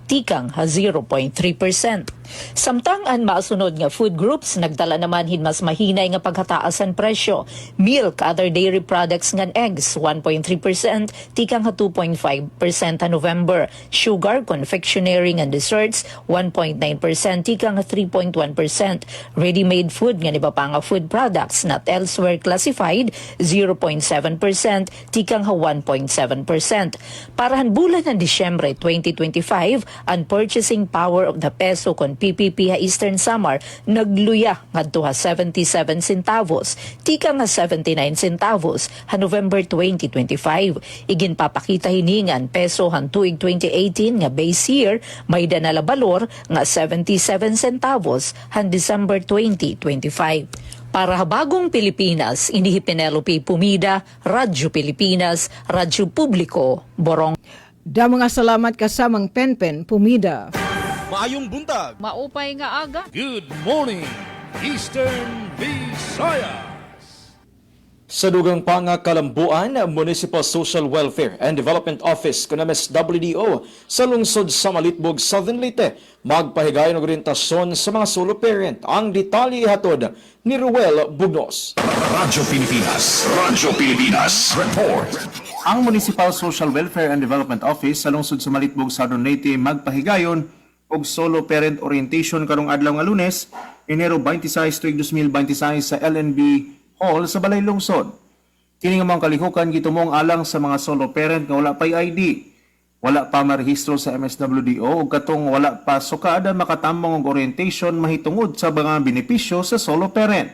Speaker 16: tikang ha 0.3%. Samtang ang masunod nga food groups nagdala naman hin mas mahinay nga paghataasan presyo. Milk, other dairy products ngan eggs 1.3%, tikang ha 2.5% ha November. Sugar, confectionery ngan desserts 1.9%, tikang ha 3.1%. Ready-made food nga iba pa nga food products not elsewhere classified 0.7%, tikang ha 1.7%. Parahan bulan ng Disyembre 2025, ang purchasing power of the peso kon PPP ha Eastern Samar nagluya ngadto ha 77 centavos, tikang ha 79 centavos ha November 2025. Igin papakita hiningan peso han tuig 2018 nga base year may danala balor nga 77 centavos han December 2025. Para habagong Pilipinas, inihi Penelope Pumida, Radyo Pilipinas, Radyo Publiko, Borong.
Speaker 5: Da mga salamat kasamang Penpen Pumida.
Speaker 6: Maayong buntag.
Speaker 8: Maupay nga aga.
Speaker 4: Good morning, Eastern Visayas.
Speaker 7: Sa dugang pangakalambuan, Municipal Social Welfare and Development Office kun MSWDO sa lungsod sa Malitbog, Southern Leyte, magpahigayon og orientasyon sa mga solo parent. Ang detalye hatod ni Ruel Bugnos.
Speaker 13: Radyo Pilipinas Report.
Speaker 11: Ang Municipal Social Welfare and Development Office sa lungsod sa Malitbog, Southern Leyte magpahigayon og solo parent orientation karong adlaw nga Lunes, Enero 26, tuig 2026 sa LNB Hall sa Balay Lungsod. Kini nga mga kalihukan gitumong alang sa mga solo parent nga wala pay ID, wala pa marehistro sa MSWDO ug katong wala pa sukada makatamong og orientation mahitungod sa mga benepisyo sa solo parent.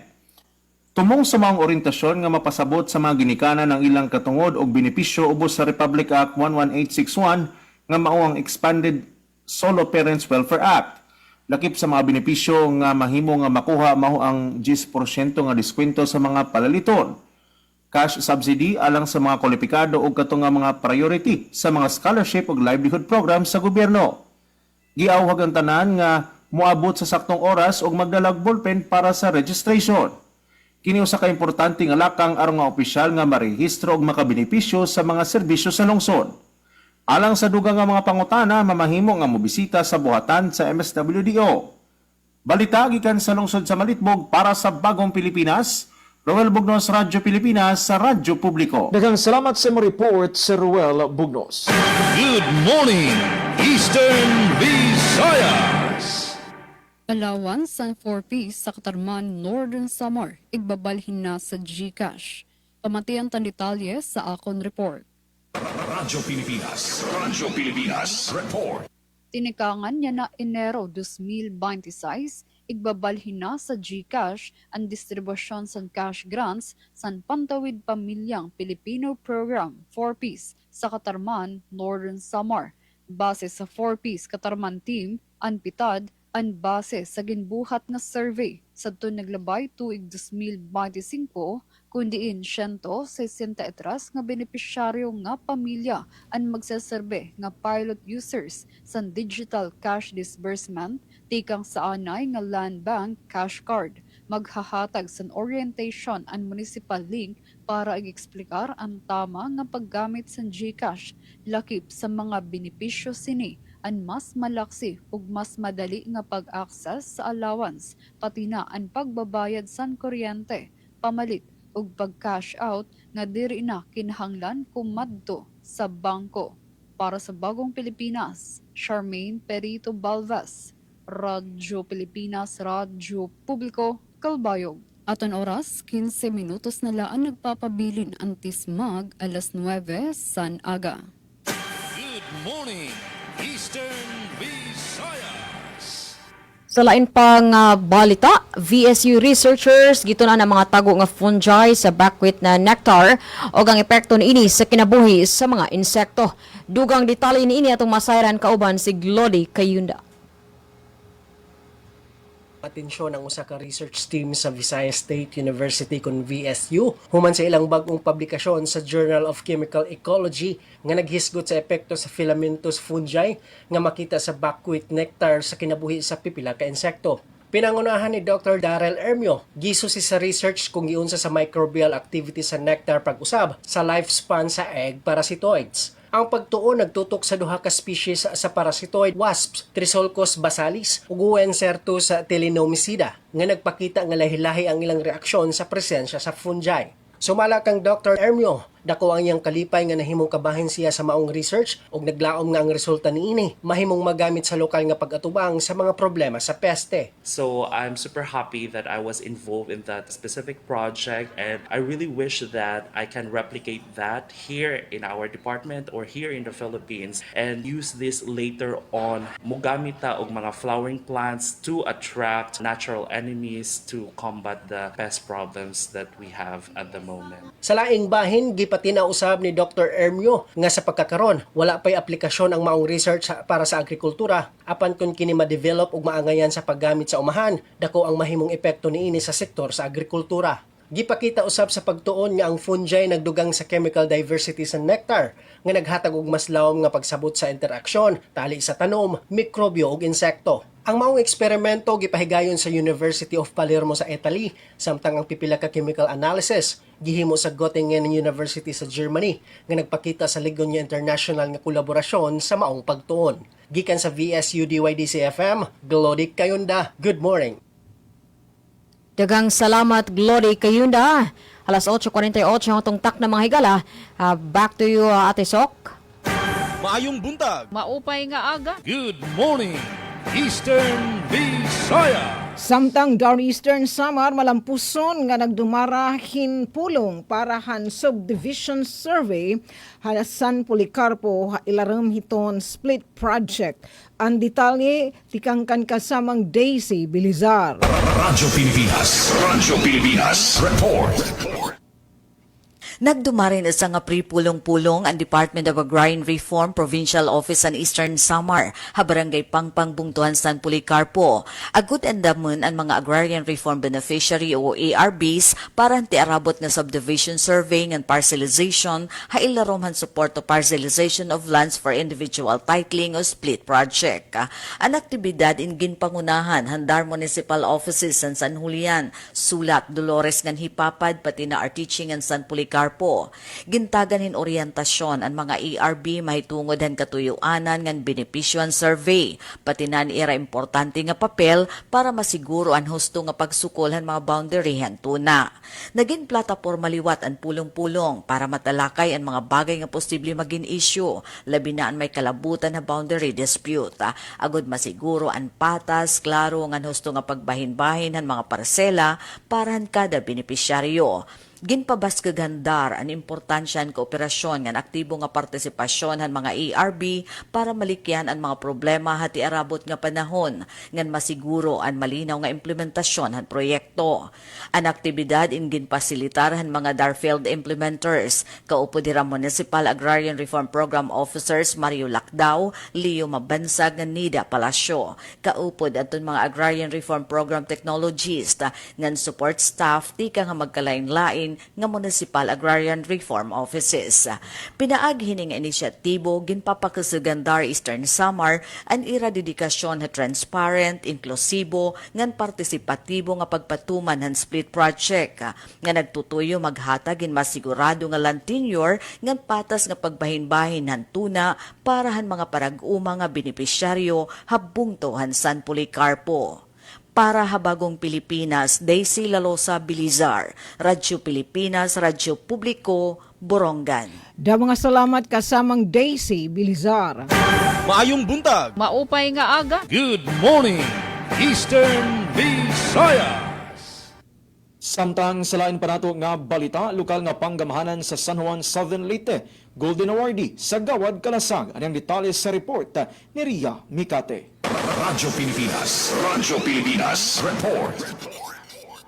Speaker 11: Tumong sa mga orientasyon nga mapasabot sa mga ginikanan ng ilang katungod og benepisyo ubos sa Republic Act 11861 nga mao ang Expanded Solo Parents Welfare Act. Lakip sa mga benepisyo nga mahimo nga makuha mao ang 10% nga diskwento sa mga palaliton, cash subsidy alang sa mga kwalipikado o katong nga mga priority sa mga scholarship ug livelihood program sa gobyerno. Giawhag ang tanan nga moabot sa saktong oras ug magdalag ballpen para sa registration. Kini usa ka importante nga lakang aron nga opisyal nga marehistro ug makabenepisyo sa mga serbisyo sa lungsod. Alang sa dugang nga mga pangutana, mamahimo nga mobisita sa buhatan sa MSWDO. Balita gikan sa lungsod sa Malitbog para sa Bagong Pilipinas, Ruel Bugnos, Radyo Pilipinas sa Radyo Publiko.
Speaker 7: Daghang salamat sa mo report sa Ruel Bugnos.
Speaker 4: Good morning, Eastern Visayas.
Speaker 9: Allowance sa 4Ps sa Katarman, Northern Samar, igbabalhin na sa GCash. Pamatian tan detalye sa akon report.
Speaker 13: Radyo Pilipinas Report.
Speaker 9: Tinikangan niya na Enero 2026, igbabalhin na sa GCash ang distribusyon sa cash grants sa Pantawid Pamilyang Pilipino Program 4Ps sa Katarman, Northern Samar. Base sa 4Ps Katarman Team, ang pitad ang base sa ginbuhat nga survey sa naglabay tuig 2025 kundiin 163 nga benepisyaryo nga pamilya ang magsaserbe nga pilot users sa digital cash disbursement tikang sa anay nga Land Bank cash card. Maghahatag sa orientation ang municipal link para i-eksplikar ang tama nga paggamit sa GCash lakip sa mga benepisyo sini ang mas malaksi ug mas madali nga pag-access sa allowance pati na ang pagbabayad sa kuryente, pamalit ug pag-cash out nga diri na kinahanglan kumadto sa bangko. Para sa Bagong Pilipinas, Charmaine Perito Balvas, Radyo Pilipinas, Radyo Publiko, Calbayog. Aton oras, 15 minutos na laan nagpapabilin ang tismag alas 9 san aga.
Speaker 4: Good morning, Eastern Visayas.
Speaker 10: Sa lain pang balita, VSU researchers gito na ng mga tago nga fungi sa buckwheat na nectar o ang epekto niini sa kinabuhi sa mga insekto. Dugang detalye niini atong masayran kauban si Glody Kayunda.
Speaker 17: atensyon ang usa ka research team sa Visayas State University kun VSU human sa ilang bag-ong publikasyon sa Journal of Chemical Ecology nga naghisgot sa epekto sa filamentous fungi nga makita sa buckwheat nectar sa kinabuhi sa pipila ka insekto. Pinangunahan ni Dr. Darrell Ermio, gisusi sa research kung giunsa sa microbial activity sa nectar pag-usab sa lifespan sa egg parasitoids. Ang pagtuon nagtutok sa duha ka species sa parasitoid wasps, Trisolcos basalis ug Encertus telenomicida, nga nagpakita nga lahi-lahi ang ilang reaksyon sa presensya sa fungi. Sumala kang Dr. Ermio, dako ang iyang kalipay nga nahimong kabahin siya sa maong research ug naglaom nga ang resulta niini mahimong magamit sa lokal nga pag-atubang sa mga problema sa peste.
Speaker 18: So I'm super happy that I was involved in that specific project, and I really wish that I can replicate that here in our department or here in the Philippines and use this later on. Mogamit ta og mga flowering plants to attract natural enemies to combat the pest problems that we have at the moment.
Speaker 17: Sa laing bahin, gipatinausab ni Dr. Ermio nga sa pagkakaron wala pay aplikasyon ang maong research para sa agrikultura apan kun kini ma-develop ug maangayan sa paggamit sa umahan, dako ang mahimong epekto niini sa sektor sa agrikultura. Gipakita usab sa pagtuon nga ang fungi nagdugang sa chemical diversity sa nectar nga naghatag og mas lawom nga pagsabot sa interaksyon tali sa tanom, mikrobyo ug insekto. Ang maong eksperimento gipahigayon sa University of Palermo sa Italy, samtang ang pipila ka chemical analysis gihimo sa Göttingen University sa Germany nga nagpakita sa Ligonia International nga kolaborasyon sa maong pagtuon. Gikan sa VSU DYDC-FM, Glody Kayunda. Good morning.
Speaker 10: Dagang salamat, Glory Kayunda. Alas 8:48 ang tungtak na mga higala. Back to you, Ate Sok.
Speaker 6: Maayong buntag.
Speaker 8: Maupay nga aga.
Speaker 4: Good morning, Eastern Visayas.
Speaker 5: Samtang Northeastern Samar malampuson nga nagdumarahin pulong para han subdivision survey San Policarpo ilaram hiton split project. Ang detalye tikangkan kasamang Daisy Bilizar.
Speaker 13: Radyo Pilipinas, report.
Speaker 19: Nagdumarin sa nga pre-pulong-pulong ang Department of Agrarian Reform Provincial Office sa Eastern Samar, Barangay Pangpang, Bungtuhan, San Policarpo. Agut endaman ang mga Agrarian Reform Beneficiary o ARBs para tiarabot nga subdivision survey and parcelization hailaromhan support to parcelization of lands for individual titling o split project. Ang aktibidad in ginpangunahan handar municipal offices sa San Julian, Sulat, Dolores ngan Hipapad pati na Articing and San Policarpo. Gintagan hin orientasyon ang mga ARB mahitungod han katuyuanan ngan benepisyon survey pati na ira importante nga papel para masiguro ang husto nga pagsukol han mga boundary han tuna. Naging plataporma liwat ang pulong-pulong para matalakay ang mga bagay nga posible maging issue labi na ang may kalabutan na boundary dispute. Agud masiguro ang patas, klaro ngan husto nga pagbahin-bahin han mga parsela para han kada benepisyaryo. Ginpabas kagandar ang importansya ng kooperasyon ng aktibo nga partisipasyon ng mga ARB para malikyan ang mga problema hati arabot nga panahon ngan masiguro ang malinaw nga implementasyon ng proyekto. Ang aktibidad in ginpasilitar ng mga Darfield implementers, kaupo dira Municipal Agrarian Reform Program Officers Mario Lacdao, Leo Mabansag ng Nida Palacio, kaupo aton mga Agrarian Reform Program Technologists ngan support staff tika nga magkalain-lain nga Municipal Agrarian Reform Offices. Pinaag hining inisyatibo ginpapakasagandar Eastern Samar ang ira dedikasyon na transparent, inklusibo, ngan partisipatibo nga pagpatuman ng split project nga nagtutuyo maghatag in masigurado nga land tenure ngan patas nga pagbahin-bahin ng tuna para han mga parag-uma nga benepisyaryo habungtohan San Policarpo. Para Habagong Pilipinas, Daisy Lalosa Bilizar, Radyo Pilipinas, Radyo Publiko, Borongan.
Speaker 5: Da mga salamat kasamang Daisy Bilizar.
Speaker 6: Maayong buntag.
Speaker 8: Maupay nga aga.
Speaker 4: Good morning, Eastern Visayas.
Speaker 7: Samtang sa lain pa nato nga balita, lokal nga panggamahanan sa San Juan, Southern Leyte, Golden Awardee sa Gawad Kalasag. Anong detalye sa report ni Ria Mikate.
Speaker 13: Radyo Pilipinas, report.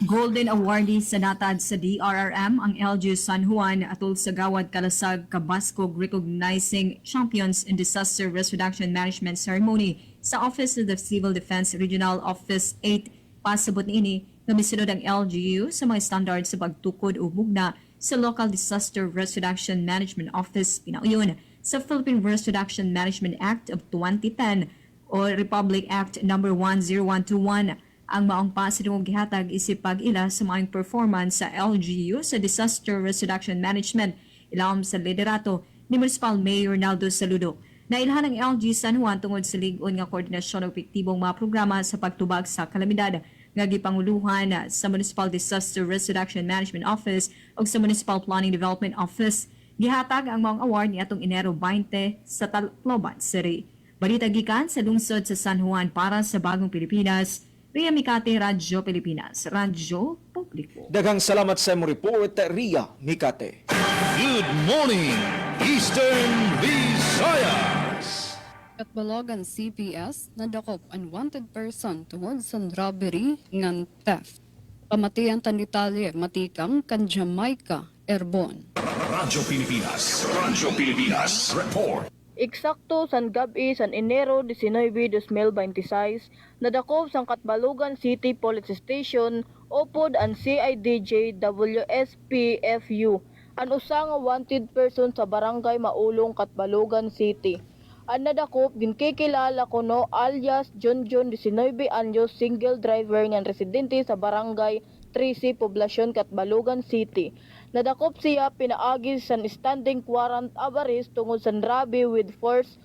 Speaker 20: Golden Awardee sa natad sa DRRM ang LGU San Juan atol sa Gawad Kalasag Kabaskog recognizing champions in disaster risk reduction management ceremony sa Office of the Civil Defense Regional Office 8 Pasabot niini nga misunod ang LGU sa mga standard sa pagtukod o mugna sa Local Disaster Risk Reduction Management Office pinauyon sa Philippine Risk Reduction Management Act of 2010 o Republic Act No. 10121. Ang maong pasidong gihatag isip pag-ila sa maong performance sa LGU sa Disaster Risk Reduction Management ilawom sa liderato ni Municipal Mayor Naldo Saludo. Nailhan ang LG San Juan tungod sa ligon nga koordinasyon ng epektibong mga programa sa pagtubag sa kalamidad nga gipanguluhan sa Municipal Disaster Risk Reduction Management Office o sa Municipal Planning Development Office. Gihatag ang mga award ni atong Enero 20 sa Tacloban City. Balita gikan sa lungsod sa San Juan para sa Bagong Pilipinas. Ria Mikate, Radyo Pilipinas, Radyo Publiko.
Speaker 7: Daghang salamat sa imong report, Ria Mikate.
Speaker 4: Good morning, Eastern Visayas.
Speaker 9: At Balogan CPS, nadakop unwanted person tungod sa robbery ngan theft. Pamatian tan detalye matikang kan Jamaica, Erbon.
Speaker 13: Radyo Pilipinas. Radyo Pilipinas. Report.
Speaker 21: Eksakto san gabi san Enero 19, 2026, nadakop sang Katbalogan City Police Station upod ang CIDJ WSPFU, an usa nga wanted person sa barangay Maulong, Katbalogan City. Ang nadakop ginkikilala kuno alias John 19 anyos, single driver nga residente sa barangay 13 Poblasyon, Katbalogan City. Nadakop siya pinaagi sa standing warrant of arrest tungod sa robbery with force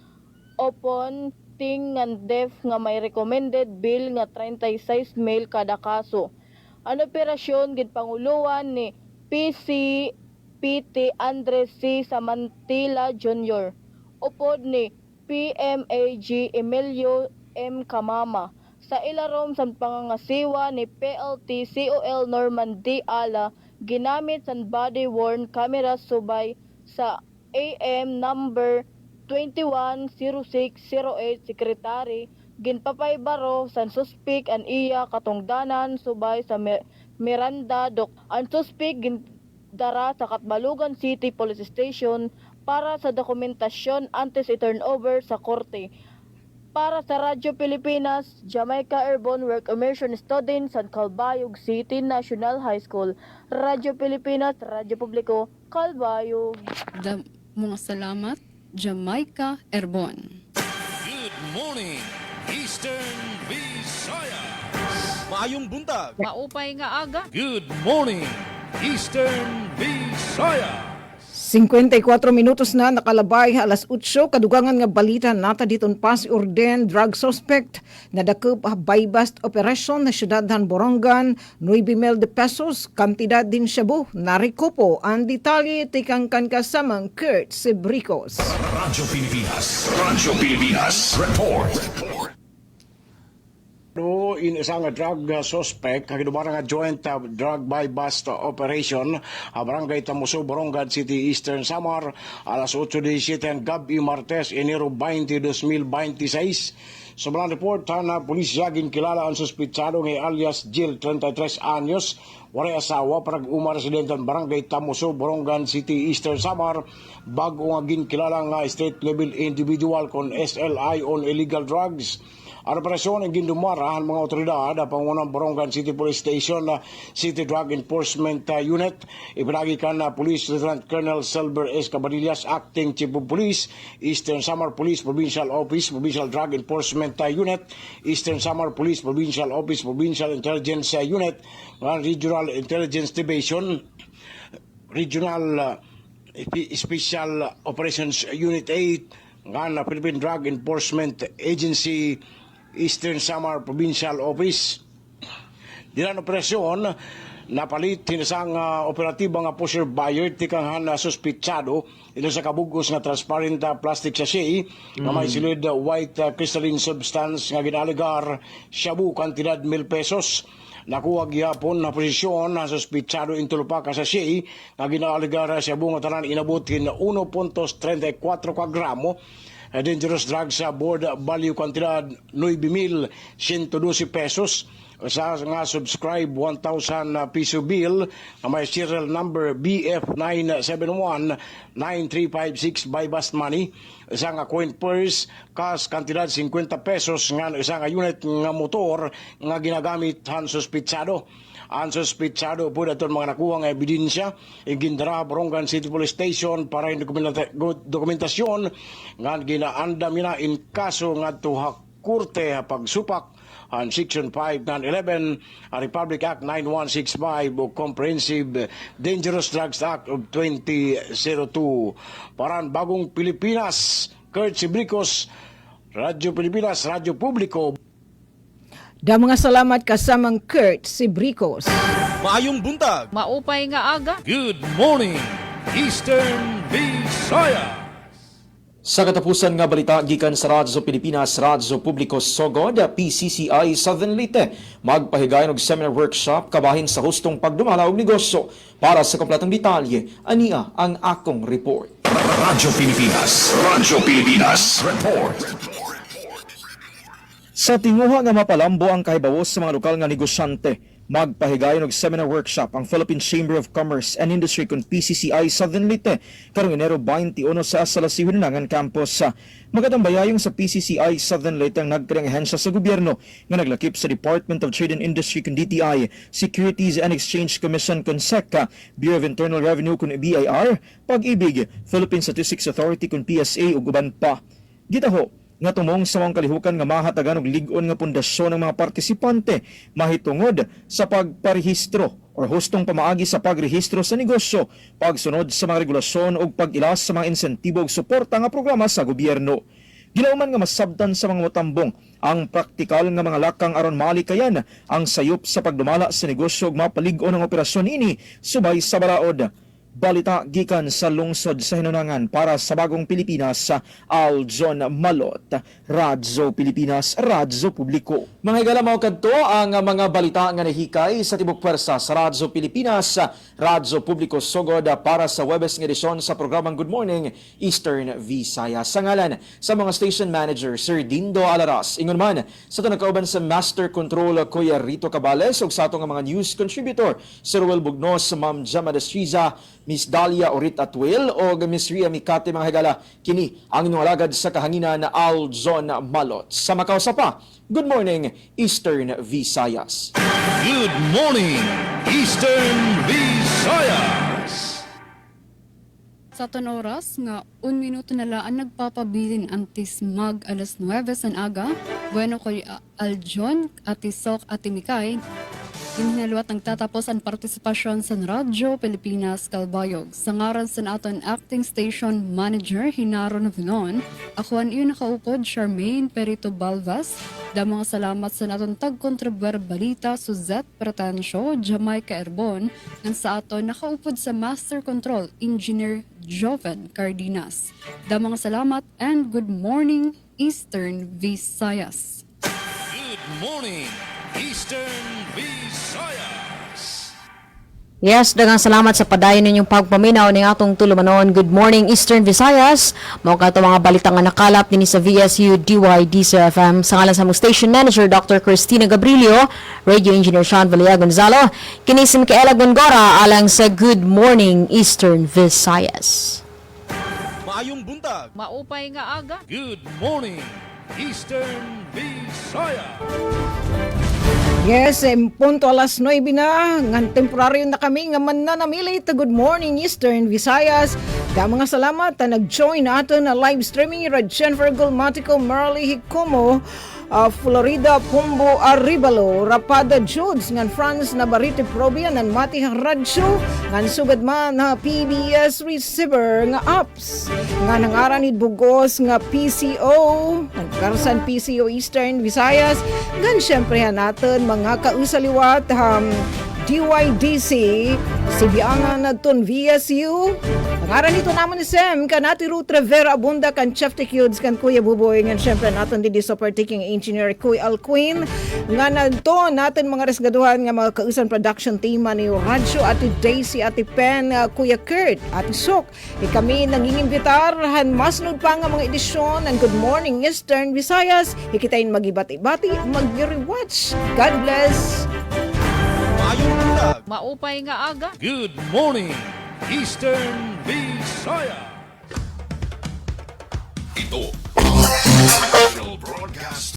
Speaker 21: upon ting and death nga may recommended bill nga 36 mil kada kaso. Ang operasyon ginpanguluan ni PCPT Andres C. Samantila Jr. upod ni PMAG Emilio M. Kamama. Sa ilarom sa pangangasiwa ni PLT COL Norman D. Ala, ginamit sa body-worn camera subay sa AM number 210608 Secretary, ginpapaybaro sa suspek an iya katungdanan subay sa Miranda Doc. Ang suspek gindara sa Katbalogan City Police Station para sa dokumentasyon antes i-turnover sa korte. Para sa Radyo Pilipinas, Jamaica Airborne Work Immersion Student sa Calbayog City National High School. Radyo Pilipinas, Radyo Publiko, Calbayog.
Speaker 9: Mga salamat, Jamaica Airborne.
Speaker 4: Good morning, Eastern Visayas.
Speaker 6: Maayong buntag.
Speaker 8: Maupay nga aga.
Speaker 4: Good morning, Eastern Visayas.
Speaker 5: 54 minutos na nakalabay alas 8 kadugangan nga balita nata diton Pasig Orden drug suspect na dakop buy-bust operation na syudadhan Borongan 9,000 pesos kantidad din shabu narikopo ang detalye tikangkan kasamang Kurt Sebricos.
Speaker 13: Radyo Pilipinas. Radyo Pilipinas. Report.
Speaker 22: In isang drug suspect, kagidumara nga joint drug buy-bust operation, barangay Tamuso, Borongan City, Eastern Samar, alas 8:17 gabi Martes, Enero 20, 2026. Sa mga report na pulisya ginkilala ang suspitsado nga alias Jill, 33 anyos, waray asawa, parag residente barangay Tamuso, Borongan City, Eastern Samar, bago nga ginkilala nga state-level individual kon SLI on illegal drugs. Ang operasyon ang gindumara ang mga otoridad ang pangunang Borongan City Police Station na City Drug Enforcement Unit. Ipinagikan na Police Lieutenant Colonel Silver S. Cabanillas, Acting Chief of Police, Eastern Samar Police Provincial Office, Provincial Drug Enforcement Unit, Eastern Samar Police Provincial Office, Provincial Intelligence Unit, Regional Intelligence Division, Regional Special Operations Unit 8, ng Philippine Drug Enforcement Agency, Eastern Samar Provincial Office. Dinan operasyon, napalit tinasang operatiba nga pusher buyer tikang na suspitsado ito sa kabugos nga transparent plastic sachet nga may silid white crystalline substance nga ginaligar shabu kantidad 1,000 pesos. Nakuha gihapon na posisyon na suspitsado in tulupa ka sachet nga ginaligar shabu nga tanan inabutin 1.34 gramo. Dangerous drugs sa board value kantidad 9,112 pesos. sa nga subscribe 1,000 piso bill na may serial number BF971-9356 by Bust Money. Isang coin purse, cash kantidad 50 pesos nga isang unit nga motor nga ginagamit han suspitsado. Ang suspitsado po daton mga nakuha nga ebidensya igindara Borongan City Police Station para yung dokumentasyon nga ginaandam na in kaso nga tuha kurte pagsupak ang Section 5911 Republic Act 9165 o Comprehensive Dangerous Drugs Act of 2002. Parang Bagong Pilipinas, Kurt Sibricos, Radyo Pilipinas, Radyo Publiko.
Speaker 5: Da mga salamat kasamang Kurt Sibricos.
Speaker 6: Maayong buntag.
Speaker 8: Maupay nga aga.
Speaker 4: Good morning, Eastern Visayas.
Speaker 7: Sa katapusan nga balita gikan sa Radyo Pilipinas, Radyo Publiko Sogod, PCCI Southern Leyte magpahigayon og seminar workshop kabahin sa hustong pagdumala og negosyo. Para sa kompletong detalye, ania ang akong report.
Speaker 13: Radyo Pilipinas, Radyo Pilipinas Report.
Speaker 7: Sa tinguha nga mapalambo ang kahibawos sa mga lokal nga negosyante, magpahigayon og seminar workshop ang Philippine Chamber of Commerce and Industry kon PCCI Southern Leyte karong Enero 21 sa Salasihunan campus. Magatambayayong sa PCCI Southern Leyte ang nagkring ahensya sa gobyerno nga naglakip sa Department of Trade and Industry kon DTI, Securities and Exchange Commission kon SEC, Bureau of Internal Revenue kon BIR, Pag-ibig, Philippine Statistics Authority kon PSA ug uban pa. Gitaho nga tumong sa mga kalihukan nga mahatagan og lig-on nga pundasyon ng mga partisipante mahitungod sa pagparehistro o hustong pamaagi sa pagrehistro sa negosyo, pagsunod sa mga regulasyon ug pag-ilas sa mga insentibo ug suporta nga programa sa gobyerno. Gilauman nga masabtan sa mga matambong ang praktikal nga mga lakang aron malikayan ang sayop sa pagdumala sa negosyo ug mapalig-on ang operasyon ini subay sa balaod. Balita gikan sa lungsod sa Hinunangan para sa Bagong Pilipinas sa Aljon Malot, Radyo Pilipinas, Radyo Publiko. Mga higala kadto ang mga balita nga nahikay sa tibok pwersa sa Radyo Pilipinas, Radyo Publiko Sogod para sa Webes nga edisyon sa programang Good Morning Eastern Visayas. Sa ngalan sa mga station manager Sir Dindo Alaras, ingon man sa ito nakauban sa Master Control Kuya Rito Cabales ug sa ato nga mga news contributor Sir Ruel Bugnos, Ma'am Jama Destriza, Miss Dalia Orit Atwil o Miss Ria Mikate mga higala. Kini ang inyong alagad sa kahanginan na Aljon Malot. Sa Macau sa pa, Good Morning Eastern Visayas.
Speaker 4: Good morning, Eastern Visayas.
Speaker 9: Sa oras nga 1 minuto na laan nagpapabilin antis mag alas 9 san aga. Bueno koy Aljon, Atisok, Atimikay. Inhinaluat ang tatapos ang partisipasyon sa Radyo Pilipinas Kalbayog. Sa ngaran sa naton Acting Station Manager Hinaro Novilon, ako ang iyo nakaupod Charmaine Perito Balvas. Da mga salamat sa naton tagkontribuer balita Suzette Pratancio, Jamaica Erbon, ng sa aton nakaupod sa Master Control Engineer Joven Cardenas. Da mga salamat and good morning Eastern Visayas.
Speaker 4: Good morning, Eastern Visayas.
Speaker 10: Yes, daghang salamat sa padayon ninyong pagpaminaw ning atong tulumanon. Good morning Eastern Visayas. Mao kato mga balita nga nakalap dinhi sa VSU DYDC FM sa ngalan sa mong station manager Dr. Cristina Gabrilio, radio engineer Sean Valia Gonzalo, kini si Micaela Gongora alang sa Good Morning Eastern Visayas.
Speaker 6: Maayong buntag.
Speaker 8: Maupay nga aga.
Speaker 4: Good morning, Eastern Visayas.
Speaker 5: Yes, punto alas 9 na. Ngan temporaryo na kami nga man na namili ta Good Morning Eastern Visayas. Da mga salamat ta nag-join nato na live streaming Rad Jennifer Gulmatico, Marley Hikomo, Florida Pumbo Arribalo, Rapada Judes, ngan Franz Navarrete Probian, ngan Mati Radyo, ngan sugad man na PBS receiver nga apps, ngan nangaranid Bugos nga PCO, ngan Karsan PCO Eastern Visayas, ngan syempre natin mga kausaliwat DYDC, si Biangan nagton VSU. Pangaran nito naman ni Sam, kanati Ruth Rivera Abunda, kan Chef Ticudes, kan Kuya Buboy, ngan syempre natin di sa partiking engineer Kuya Alquin, nga nagto natin mga resgaduhan nga mga kausan production team ni Radyo, Ate Daisy, Ate Pen, Kuya Kurt, Ate Sok. Kami nangingimbitar, masnod pa nga mga edisyon ng Good Morning Eastern Visayas. Ikitain magibati-bati, mag-rewatch. God bless!
Speaker 8: Maupay nga aga.
Speaker 4: Good morning, Eastern Visayas.
Speaker 13: Ito ang National Broadcast